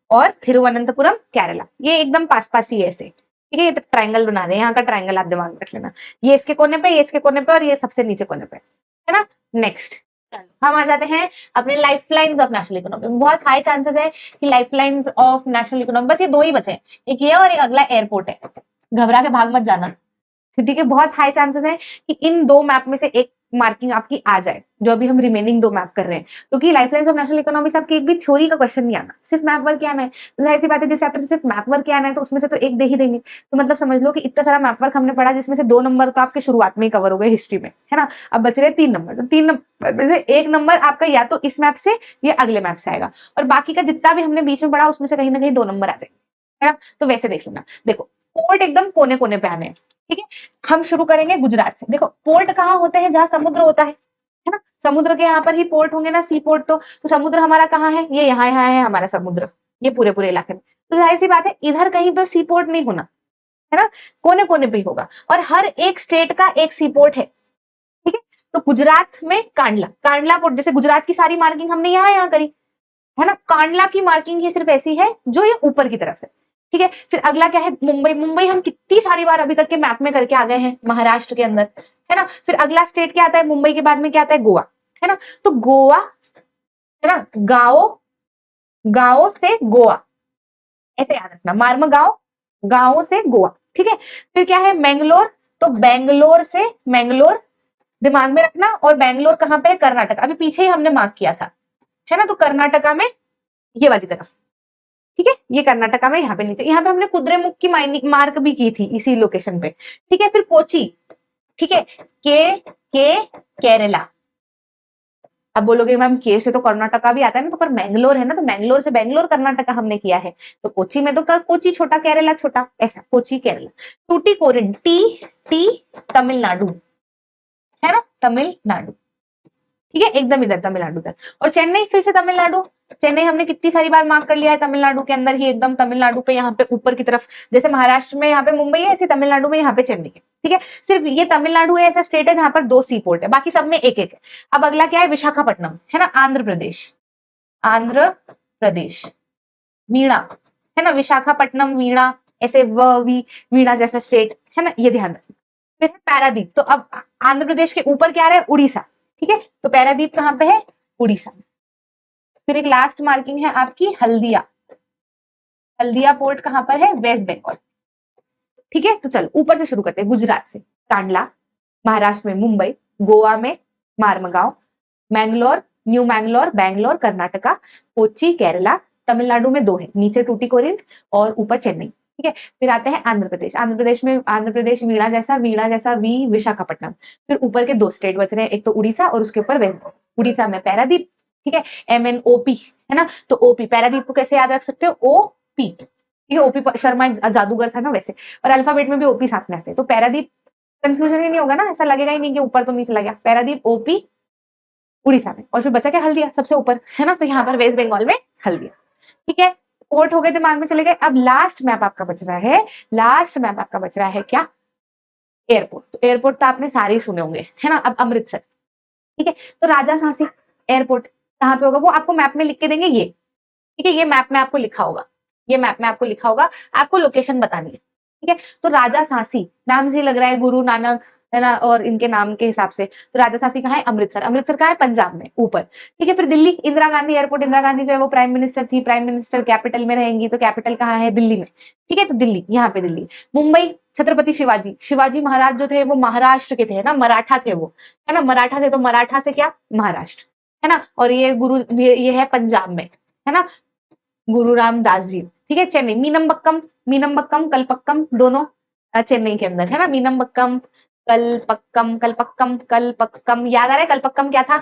और थिरुवनंतपुरम केरला। ये एकदम पास पास ही है ऐसे। ठीक है, ये ट्रायंगल बना रहे हैं, यहाँ का ट्रायंगल आप दिमाग में रख लेना, ये इसके कोने पे, ये इसके कोने पे, और ये सबसे नीचे कोने पे, है ना। नेक्स्ट हम आ जाते हैं अपने लाइफलाइंस ऑफ नेशनल इकोनॉमी। बहुत हाई चांसेस है कि लाइफलाइंस ऑफ नेशनल इकोनॉमी, बस ये दो ही बचे हैं, एक ये और एक अगला एयरपोर्ट है। घबरा के भाग मत जाना। ठीक है, बहुत हाई चांसेस है कि इन दो मैप में से एक मार्किंग आपकी आ जाए, जो अभी हम रिमेनिंग दो मैप कर रहे हैं। क्योंकि लाइफलाइंस ऑफ नेशनल इकोनॉमी से आपकी एक भी थ्योरी का क्वेश्चन नहीं आना, सिर्फ मैप वर्क आना है। तो जाहिर सी बात है, जिस चैप्टर से सिर्फ मैप वर्क आना है, तो उसमें से तो एक दे ही देंगे। तो मतलब समझ लो कि इतना सारा मैप वर्क हमने पढ़ा, जिसमें से 2 नंबर तो आपके शुरुआत में ही कवर हो गए हिस्ट्री में, है ना। अब बच रहे 3 नंबर, तो 3 नंबर में से 1 नंबर आपका या तो इस मैप से या अगले मैप से आएगा, और बाकी का जितना भी हमने बीच में पढ़ा उसमें से कहीं ना कहीं 2 नंबर आ जाएंगे, है ना। तो वैसे देख लेना, देखो पोर्ट एकदम कोने कोने पे आने हैं। ठीक है, हम शुरू करेंगे गुजरात से। देखो पोर्ट कहाँ होते हैं, जहां समुद्र होता है ना। समुद्र के यहाँ पर ही पोर्ट होंगे ना, सी पोर्ट। तो समुद्र हमारा कहाँ है, ये यहाँ यहाँ है हमारा समुद्र, ये पूरे पूरे इलाके में। तो जाहिर सी बात है, इधर कहीं पर सी पोर्ट नहीं होना, है ना, कोने कोने पे ही होगा। और हर एक स्टेट का एक सी पोर्ट है। ठीक है, तो गुजरात में कांडला, कांडला पोर्ट, जैसे गुजरात की सारी मार्किंग हमने यहाँ यहाँ करी, है ना। कांडला की मार्किंग ही सिर्फ ऐसी है जो ये ऊपर की तरफ है। ठीक है, फिर अगला क्या है, मुंबई। मुंबई हम कितनी सारी बार अभी तक के मैप में करके आ गए हैं, महाराष्ट्र के अंदर, है ना। फिर अगला स्टेट क्या आता है, मुंबई के बाद में क्या आता है, गोवा, है ना। तो गोवा, है ना, गाओ, गाओ से गोवा, ऐसे याद रखना, मार्मगांव, गांव से गोवा, ठीक है। फिर क्या है, मैंगलोर, तो बैंगलोर से मैंगलोर, दिमाग में रखना। और बैंगलोर कहां पे है, कर्नाटक, अभी पीछे ही हमने मार्क किया था, है ना। तो कर्नाटका में ये वाली तरफ, ठीक है, ये कर्नाटका में यहाँ पे नीचे, यहाँ पे हमने कुद्रेमुख की मार्क भी की थी इसी लोकेशन पे, ठीक है। फिर कोची, ठीक है, के केरला। अब बोलोगे मैम के से तो कर्नाटका भी आता है ना, तो पर मैंगलोर है ना, तो मैंगलोर से बैंगलोर कर्नाटका हमने किया है, तो कोची में तो कोची छोटा, केरला छोटा, ऐसा कोची केरला। टूटीकोरिन, टी टी तमिलनाडु, है ना, तमिलनाडु, ठीक है, एकदम इधर तमिलनाडु इधर। और चेन्नई, फिर से तमिलनाडु। चेन्नई हमने कितनी सारी बार मार्क कर लिया है, तमिलनाडु के अंदर ही, एकदम तमिलनाडु पे, यहाँ पे ऊपर की तरफ, जैसे महाराष्ट्र में यहाँ पे मुंबई है, ऐसे तमिलनाडु में यहाँ पे चेन्नई है, ठीक है। सिर्फ ये तमिलनाडु है ऐसा स्टेट है जहां पर 2 सी पोर्ट है, बाकी सब में एक एक है। अब अगला क्या है, विशाखापट्टनम, है ना, आंध्र प्रदेश, आंध्र प्रदेश, वीणा, है ना, विशाखापट्टनम, वीणा, ऐसे वीणा जैसा स्टेट, है ना, ये ध्यान रखना। फिर है पारादीप, तो अब आंध्र प्रदेश के ऊपर क्या रहा है, उड़ीसा, ठीक है, तो पारादीप कहां पे है, उड़ीसा। फिर एक लास्ट मार्किंग है आपकी हल्दिया, हल्दिया पोर्ट कहां पर है, वेस्ट बंगाल, ठीक है। तो चलो ऊपर से शुरू करते हैं, गुजरात से कांडला, महाराष्ट्र में मुंबई, गोवा में मार्मगांव, मैंगलोर, न्यू मैंगलोर, बैंगलोर कर्नाटका, कोच्चि केरला, तमिलनाडु में 2 है, नीचे टूटीकोरिन और ऊपर चेन्नई, ठीक है। फिर आते हैं आंध्र प्रदेश, आंध्र प्रदेश में आंध्र प्रदेश वीणा जैसा वी, विशाखापट्टनम। फिर ऊपर के 2 स्टेट बच रहे हैं, एक तो उड़ीसा और उसके ऊपर वेस्ट बंगाल। उड़ीसा में पैरादीप, ठीक है, MNOP, है ना, तो ओपी, पैरादीप को कैसे याद रख सकते हो, OP, ठीक है, ओपी शर्मा जादूगर था ना वैसे, और अल्फाबेट में भी ओपी साथ में आते हैं, तो पैरादीप कंफ्यूजन ही नहीं होगा ना, ऐसा लगेगा ही नहीं कि ऊपर तो नीचे लग गया, पैरादीप OP उड़ीसा में। और फिर बचा क्या, हल्दिया सबसे ऊपर, है ना, तो यहाँ पर वेस्ट बंगाल में हल्दिया, ठीक है। पोर्ट हो गए, दिमाग में चले गए। अब लास्ट मैप आपका बच रहा है, लास्ट मैप आपका बच रहा है क्या, एयरपोर्ट। तो एयरपोर्ट तो आपने सारे ही सुने होंगे, है ना। अब अमृतसर, ठीक है, तो राजा सांसी एयरपोर्ट कहाँ पे होगा, वो आपको मैप में लिख के देंगे, ये, ठीक है, ये मैप में आपको लिखा होगा, ये मैप में आपको लिखा होगा, आपको लोकेशन बतानी है, ठीक है। तो राजा सांसी नाम से लग रहा है गुरु नानक, है ना, और इनके नाम के हिसाब से, तो राजा सांसी कहाँ है, अमृतसर। अमृतसर कहाँ है, पंजाब में ऊपर, ठीक है। फिर दिल्ली, इंदिरा गांधी एयरपोर्ट, इंदिरा गांधी जो है वो प्राइम मिनिस्टर थी, प्राइम मिनिस्टर कैपिटल में रहेंगी, तो कैपिटल कहाँ है, दिल्ली में, ठीक है, तो दिल्ली, यहाँ पे दिल्ली। मुंबई, छत्रपति शिवाजी, शिवाजी महाराज जो थे वो महाराष्ट्र के थे ना, मराठा थे वो, है ना, मराठा थे, तो मराठा से क्या, महाराष्ट्र, है ना। और ये गुरु, ये है पंजाब में, है ना, गुरु रामदास जी, ठीक है। चेन्नई, मीनमबक्कम, मीनमबक्कम कलपक्कम दोनों चेन्नई के अंदर, है ना, मीनमबक्कम कलपक्कम, कलपक्कम कलपक्कम, याद आ रहा है कलपक्कम क्या था,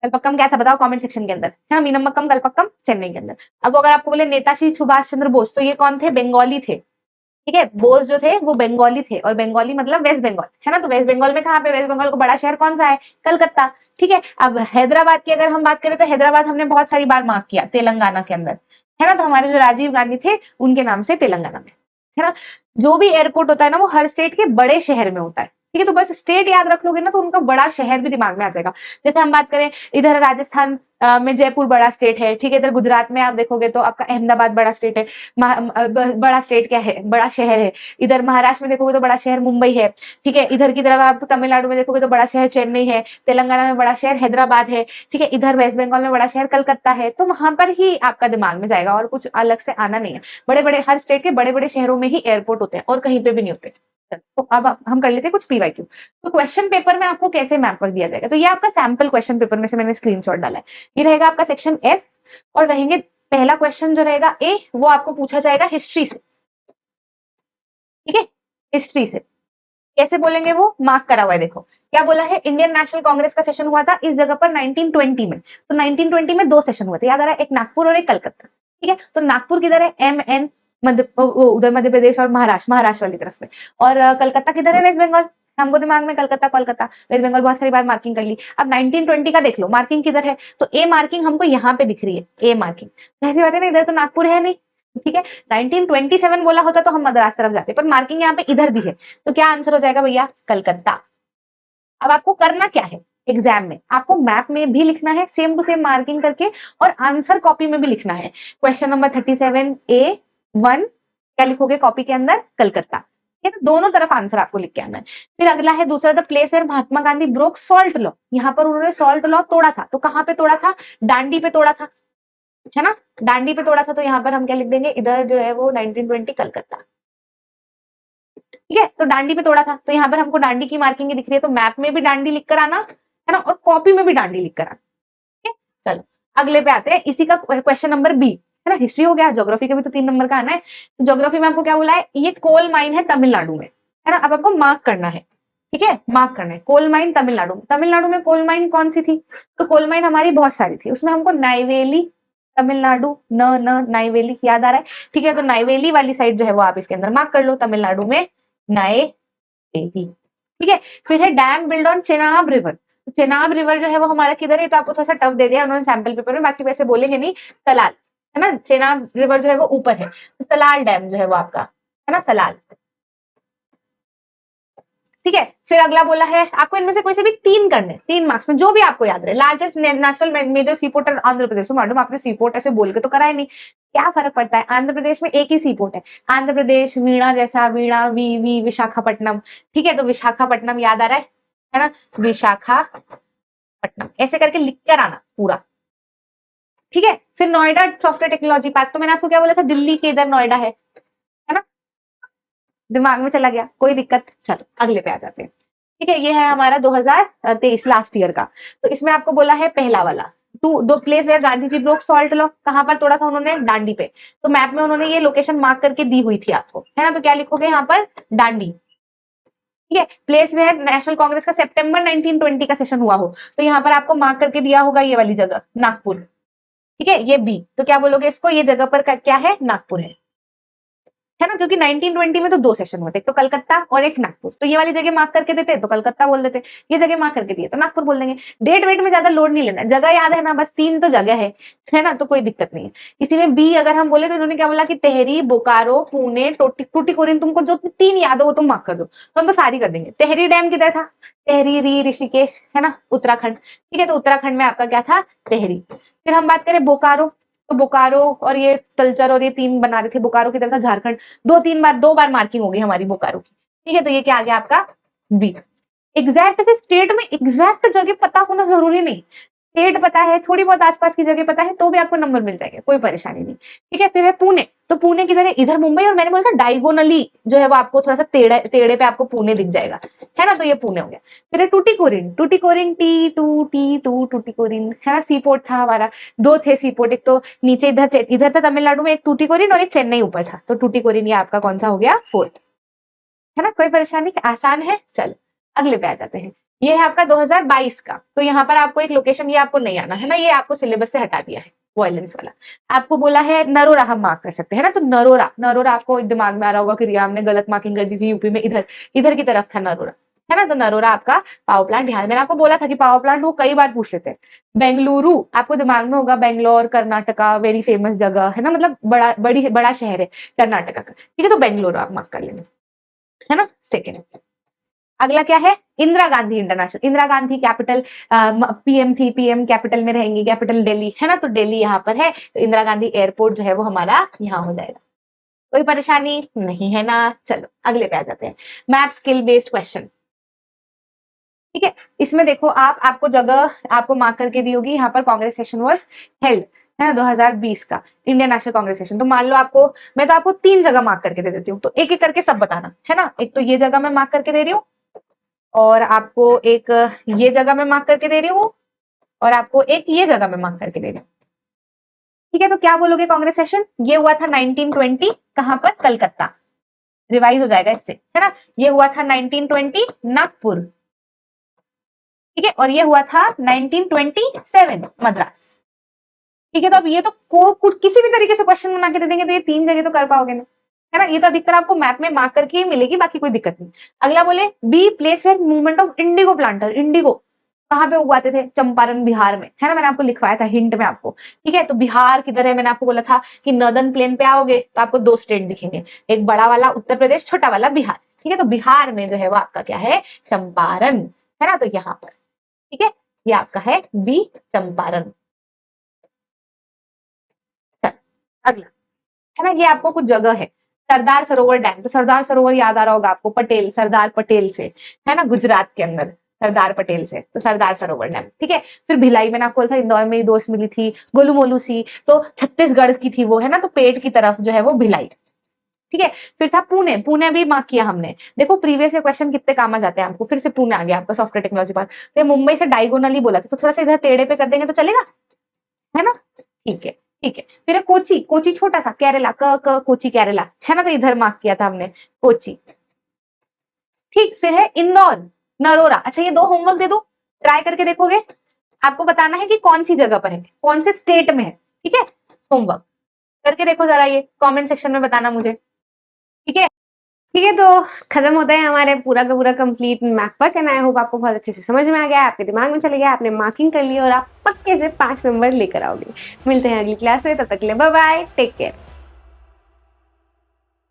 कलपक्कम क्या था बताओ कमेंट सेक्शन के अंदर, है ना, मीनमबक्कम कलपक्कम चेन्नई के अंदर। अब अगर आपको बोले नेताजी सुभाष चंद्र बोस, तो ये कौन थे, बंगाली थे, ठीक है, बोस जो थे वो बंगाली थे, और बंगाली मतलब वेस्ट बंगाल, है ना। तो वेस्ट बंगाल में कहाँ पे, वेस्ट बंगाल को बड़ा शहर कौन सा है, कलकत्ता, ठीक है। अब हैदराबाद की अगर हम बात करें, तो हैदराबाद हमने बहुत सारी बार मार्क किया तेलंगाना के अंदर, है ना, तो हमारे जो राजीव गांधी थे उनके नाम से तेलंगाना में, है ना। जो भी एयरपोर्ट होता है ना वो हर स्टेट के बड़े शहर में होता है, ठीक है, तो बस स्टेट याद रख लोगे ना तो उनका बड़ा शहर भी दिमाग में आ जाएगा। जैसे हम बात करें इधर राजस्थान में जयपुर बड़ा स्टेट है, ठीक है, इधर गुजरात में आप देखोगे तो आपका अहमदाबाद बड़ा स्टेट है, बड़ा स्टेट क्या है, बड़ा शहर है। इधर महाराष्ट्र में देखोगे तो बड़ा शहर मुंबई है, ठीक है। इधर की तरफ आप तमिलनाडु में देखोगे तो बड़ा शहर चेन्नई है, तेलंगाना में बड़ा शहर हैदराबाद है, ठीक है। इधर वेस्ट बंगाल में बड़ा शहर कलकत्ता है, तो वहां पर ही आपका दिमाग में जाएगा, और कुछ अलग से आना नहीं है। बड़े बड़े हर स्टेट के बड़े बड़े शहरों में ही एयरपोर्ट होते हैं और कहीं पे भी नहीं होते। तो अब हम कर लेते हैं कुछ पीवाईक्यू। तो क्वेश्चन पेपर में आपको कैसे मैप वर्क दिया जाएगा, तो ये आपका सैंपल क्वेश्चन पेपर में से मैंने स्क्रीनशॉट डाला है। ये रहेगा आपका सेक्शन F, और रहेंगे पहला क्वेश्चन जो रहेगा A, वो आपको पूछा जाएगा हिस्ट्री से, ठीक है, हिस्ट्री से। कैसे बोलेंगे वो मार्क करा हुआ है, देखो क्या बोला है, इंडियन नेशनल कांग्रेस का सेशन हुआ था इस जगह पर 1920 में। तो 1920 में 2 सेशन हुए थे, याद आ रहा है, एक नागपुर और एक कलकत्ता, ठीक है। तो नागपुर किधर है, MN उधर मध्य प्रदेश और महाराष्ट्र वाली तरफ में, और कलकत्ता किधर है, वेस्ट बंगाल। हमको दिमाग में कलकत्ता कोलकाता वेस्ट बंगाल बहुत सारी बार मार्किंग कर ली। अब 1920 का देख लो मार्किंग किधर है, तो ए मार्किंग हमको यहाँ पे दिख रही है, ए मार्किंग, ऐसी बात है ना, इधर तो नागपुर है नहीं, ठीक है। 1927 बोला होता तो हम मद्रास तरफ जाते, पर मार्किंग यहाँ पे इधर दी है, तो क्या आंसर हो जाएगा भैया, कलकत्ता। अब आपको करना क्या है, एग्जाम में आपको मैप में भी लिखना है सेम टू सेम मार्किंग करके, और आंसर कॉपी में भी लिखना है। क्वेश्चन नंबर 37A 1 क्या लिखोगे कॉपी के अंदर, कलकत्ता। ठीक है, तो दोनों तरफ आंसर आपको लिख के आना है। फिर अगला है दूसरा, the place where Mahatma Gandhi broke salt law. यहाँ पर उन्होंने सॉल्ट लॉ तोड़ा था, तो कहाँ पे तोड़ा था, दांडी पे तोड़ा था, है ना, दांडी पे तोड़ा था। तो यहाँ पर हम क्या लिख देंगे, इधर जो है वो 1920 कलकत्ता। ठीक है, तो दांडी पे तोड़ा था, तो यहाँ पर हमको दांडी की मार्किंग दिख रही है, तो मैप में भी दांडी लिख कर आना, है ना, और कॉपी में भी दांडी लिख कर आना। ठीक है, चलो अगले पे आते हैं, इसी का क्वेश्चन नंबर बी, है ना, हिस्ट्री हो गया, ज्योग्राफी का भी तो 3 नंबर का आना है। तो ज्योग्राफी में आपको क्या बोला है, ये कोल माइन है तमिलनाडु में, है ना, अब आपको मार्क करना है। ठीक है, मार्क करना है, कोल माइन तमिलनाडु। तमिलनाडु में कोल माइन कौन सी थी, तो कोल माइन हमारी बहुत सारी थी, उसमें हमको नाइवेली तमिलनाडु, न न नाइवेली याद आ रहा है। ठीक है, तो नाइवेली वाली साइड जो है वो आप इसके अंदर मार्क कर लो, तमिलनाडु में नाइवेली। ठीक है, फिर है dam build on Chenab river. Chenab river जो है वो हमारा किधर है, तो आपको थोड़ा सा टफ दे दिया उन्होंने सैंपल पेपर में, बाकी वैसे बोलेंगे नहीं, सलाल, है ना, चेनाब रिवर जो है वो ऊपर है, तो सलाल डैम जो है वो आपका, है ना, सलाल। ठीक है, फिर अगला बोला है आपको इनमें से कोई से भी 3 करने, 3 मार्क्स में, जो भी आपको याद रहे। लार्जेस्ट नेशनल मेजर सी पोर्ट आंध्र प्रदेश, मैडम आपने सी पोर्ट ऐसे बोल के तो कराया नहीं, क्या फर्क पड़ता है, आंध्र प्रदेश में एक ही सी पोर्ट है, आंध्र प्रदेश, वीणा जैसा, वीणा वी विशाखापट्टनम। ठीक है, तो विशाखापट्टनम याद आ रहा है ना, विशाखापट्टनम ऐसे करके लिख कर आना पूरा। ठीक है, फिर नोएडा सॉफ्टवेयर टेक्नोलॉजी पार्क, तो मैंने आपको क्या बोला था, दिल्ली के इधर नोएडा है ना, दिमाग में चला गया, कोई दिक्कत। चलो अगले पे आ जाते हैं। ठीक है, ये है हमारा 2023 लास्ट ईयर का। तो इसमें आपको बोला है पहला वाला, दो place where Gandhi ji broke salt law, कहां पर तोड़ा था उन्होंने, दांडी पे। तो मैप में उन्होंने ये लोकेशन मार्क करके दी हुई थी आपको, है ना, तो क्या लिखोगे यहाँ पर, दांडी। ठीक है, प्लेस वेयर नेशनल कांग्रेस का सितंबर 1920 का सेशन हुआ हो, तो यहाँ पर आपको मार्क करके दिया होगा ये वाली जगह, नागपुर। ठीक है, ये बी, तो क्या बोलोगे इसको, ये जगह पर क्या है, नागपुर है ना, क्योंकि 1920 में तो 2 सेशन हुए थे, एक तो कलकत्ता और एक नागपुर, तो ये वाली जगह मार्क करके देते तो कलकत्ता बोल देते, ये जगह मार्क करके दिए तो नागपुर बोल देंगे। डेट वेट में ज्यादा लोड नहीं लेना, जगह याद है ना, बस 3 तो जगह है ना, तो कोई दिक्कत नहीं है। इसी में बी अगर हम बोले तो इन्होंने क्या बोला कि तेहरी, बोकारो, पुणे, टूटीकोरिन, तुमको जो 3 याद हो वो तुम मार्क कर दो, तो हम तो सारी कर देंगे। तेहरी डैम किधर था, तेहरी री ऋषिकेश, है ना, उत्तराखंड। ठीक है, तो उत्तराखंड में आपका क्या था, तेहरी। फिर हम बात करें बोकारो, तो बोकारो और ये तलचर और ये 3 बना रहे थे, बोकारो किधर था, झारखंड। 2 बार मार्किंग होगी हमारी बोकारो की। ठीक है, तो ये क्या आ गया आपका बी। एग्जैक्ट से स्टेट में एग्जैक्ट जगह पता होना जरूरी नहीं, स्टेट पता है, थोड़ी बहुत आसपास की जगह पता है तो भी आपको नंबर मिल जाएगा, कोई परेशानी नहीं। ठीक है, फिर है पुणे, तो पुणे किधर है, इधर मुंबई, और मैंने बोला था डायगोनली जो है वो आपको थोड़ा सा टेढ़े पे आपको पुणे दिख जाएगा, है ना, तो ये पुणे हो गया। फिर है टूटीकोरिन, टूटीकोरिन टी टू टूटीकोरिन, है ना, सी पोर्ट था हमारा, 2 थे सी पोर्ट, एक तो नीचे इधर था तमिलनाडु में, एक टूटीकोरिन और एक चेन्नई ऊपर था, तो टूटीकोरिन ये आपका कौन सा हो गया, 4th, है ना, कोई परेशानी, आसान है। चलो अगले पे आ जाते हैं, ये है आपका 2022 का। तो यहाँ पर आपको एक लोकेशन, ये आपको नहीं आना है ना, ये आपको सिलेबस से हटा दिया है, वायलेंस वाला। आपको बोला है नरोरा, हम मार्क कर सकते हैं ना, तो नरोरा, नरोरा आपको दिमाग में आ रहा होगा कि रिया हमने गलत मार्किंग कर दी थी यूपी में, इधर इधर की तरफ था नरोरा, है ना, तो नरोरा आपका पावर प्लांट। ध्यान, मैंने आपको बोला था कि पावर प्लांट वो कई बार पूछ लेते हैं। बेंगलुरु आपको दिमाग में होगा, बेंगलोर कर्नाटका, वेरी फेमस जगह है ना, मतलब बड़ा शहर है कर्नाटका का। ठीक है, तो बेंगलुरु आप मार्क कर लेना, है ना, सेकेंड। अगला क्या है, Indira Gandhi international, Indira Gandhi capital, PM थी, पीएम कैपिटल में रहेंगी, कैपिटल दिल्ली, है ना, तो दिल्ली यहाँ पर है, तो इंदिरा गांधी एयरपोर्ट जो है वो हमारा यहाँ हो जाएगा, कोई परेशानी नहीं है ना। चलो अगले पे आ जाते हैं, मैप स्किल बेस्ड क्वेश्चन। ठीक है, इसमें देखो आपको जगह आपको मार्क करके दी होगी, यहाँ पर कांग्रेस सेशन वाज हेल्ड, है ना, 2020 का इंडियन नेशनल कांग्रेस सेशन। तो मान लो आपको, मैं तो आपको 3 जगह मार्क करके दे देती हूँ, तो एक एक करके सब बताना, है ना। एक तो ये जगह मैं मार्क करके दे रही हूँ, और आपको एक ये जगह मैं मार्क करके दे रही हूँ, और आपको एक ये जगह मैं मार्क करके दे रही हूँ। ठीक है, तो क्या बोलोगे, कांग्रेस सेशन ये हुआ था 1920, कहां पर, कलकत्ता, रिवाइज हो जाएगा इससे, है ना। ये हुआ था 1920 नागपुर, ठीक है, और ये हुआ था 1927 मद्रास। ठीक है, तो अब ये तो कुछ किसी भी तरीके से क्वेश्चन बना के दे देंगे, तो ये 3 जगह तो कर पाओगे ना, है ना, ये तो अधिकतर आपको मैप में मार्क करके ही मिलेगी, बाकी कोई दिक्कत नहीं। अगला बोले B place where movement of indigo planter, indigo कहाँ पे उगाते थे, चंपारण बिहार में, है ना, मैंने आपको लिखवाया था हिंट में आपको। ठीक है, तो बिहार किधर है, मैंने आपको बोला था कि नर्दर्न प्लेन पे आओगे तो आपको 2 स्टेट दिखेंगे, एक बड़ा वाला उत्तर प्रदेश, छोटा वाला बिहार। ठीक है, तो बिहार में जो है वो आपका क्या है, चंपारण, है ना, तो यहाँ पर। ठीक है, ये आपका है बी चंपारण। अगला, है ना, ये आपको कुछ जगह है। सरदार सरोवर डैम, तो सरदार सरोवर याद आ रहा होगा आपको, पटेल, सरदार पटेल से, है ना, गुजरात के अंदर सरदार पटेल से, तो सरदार सरोवर डैम। ठीक है, फिर भिलाई, मैंने आपको बोला था इंदौर में दोस्त मिली थी, गोलू मोलू सी, तो छत्तीसगढ़ की थी वो, है ना, तो पेट की तरफ जो है वो भिलाई। ठीक है, फिर था पुणे, पुणे भी मार्क किया हमने। देखो प्रीवियस क्वेश्चन कितने काम आ जाते हैं आपको, फिर से पुणे आ गया आपका सॉफ्टवेयर टेक्नोलॉजी पार्क। तो ये मुंबई से डायगोनली बोला था, तो थोड़ा सा इधर टेढ़े पे कर देंगे तो चलेगा, है ना, ठीक है ठीक है। फिर है कोची, कोची छोटा सा, केरला, कोची केरला, है ना, तो इधर मार्क किया था हमने कोची। ठीक, फिर है इंदौर, नरोरा। अच्छा ये 2 होमवर्क दे दो, ट्राई करके देखोगे, आपको बताना है कि कौन सी जगह पर है, कौन से स्टेट में है। ठीक है, होमवर्क करके देखो जरा, ये कमेंट सेक्शन में बताना मुझे। ठीक है, ठीक है, तो खत्म होता है हमारे पूरा का पूरा complete math work, and I hope आपको बहुत अच्छे से समझ में आ गया, आपके दिमाग में चले गया, आपने मार्किंग कर ली और आप पक्के से 5 नंबर लेकर आओगे। मिलते हैं अगली क्लास में, तब तक के लिए बाय बाय, टेक केयर।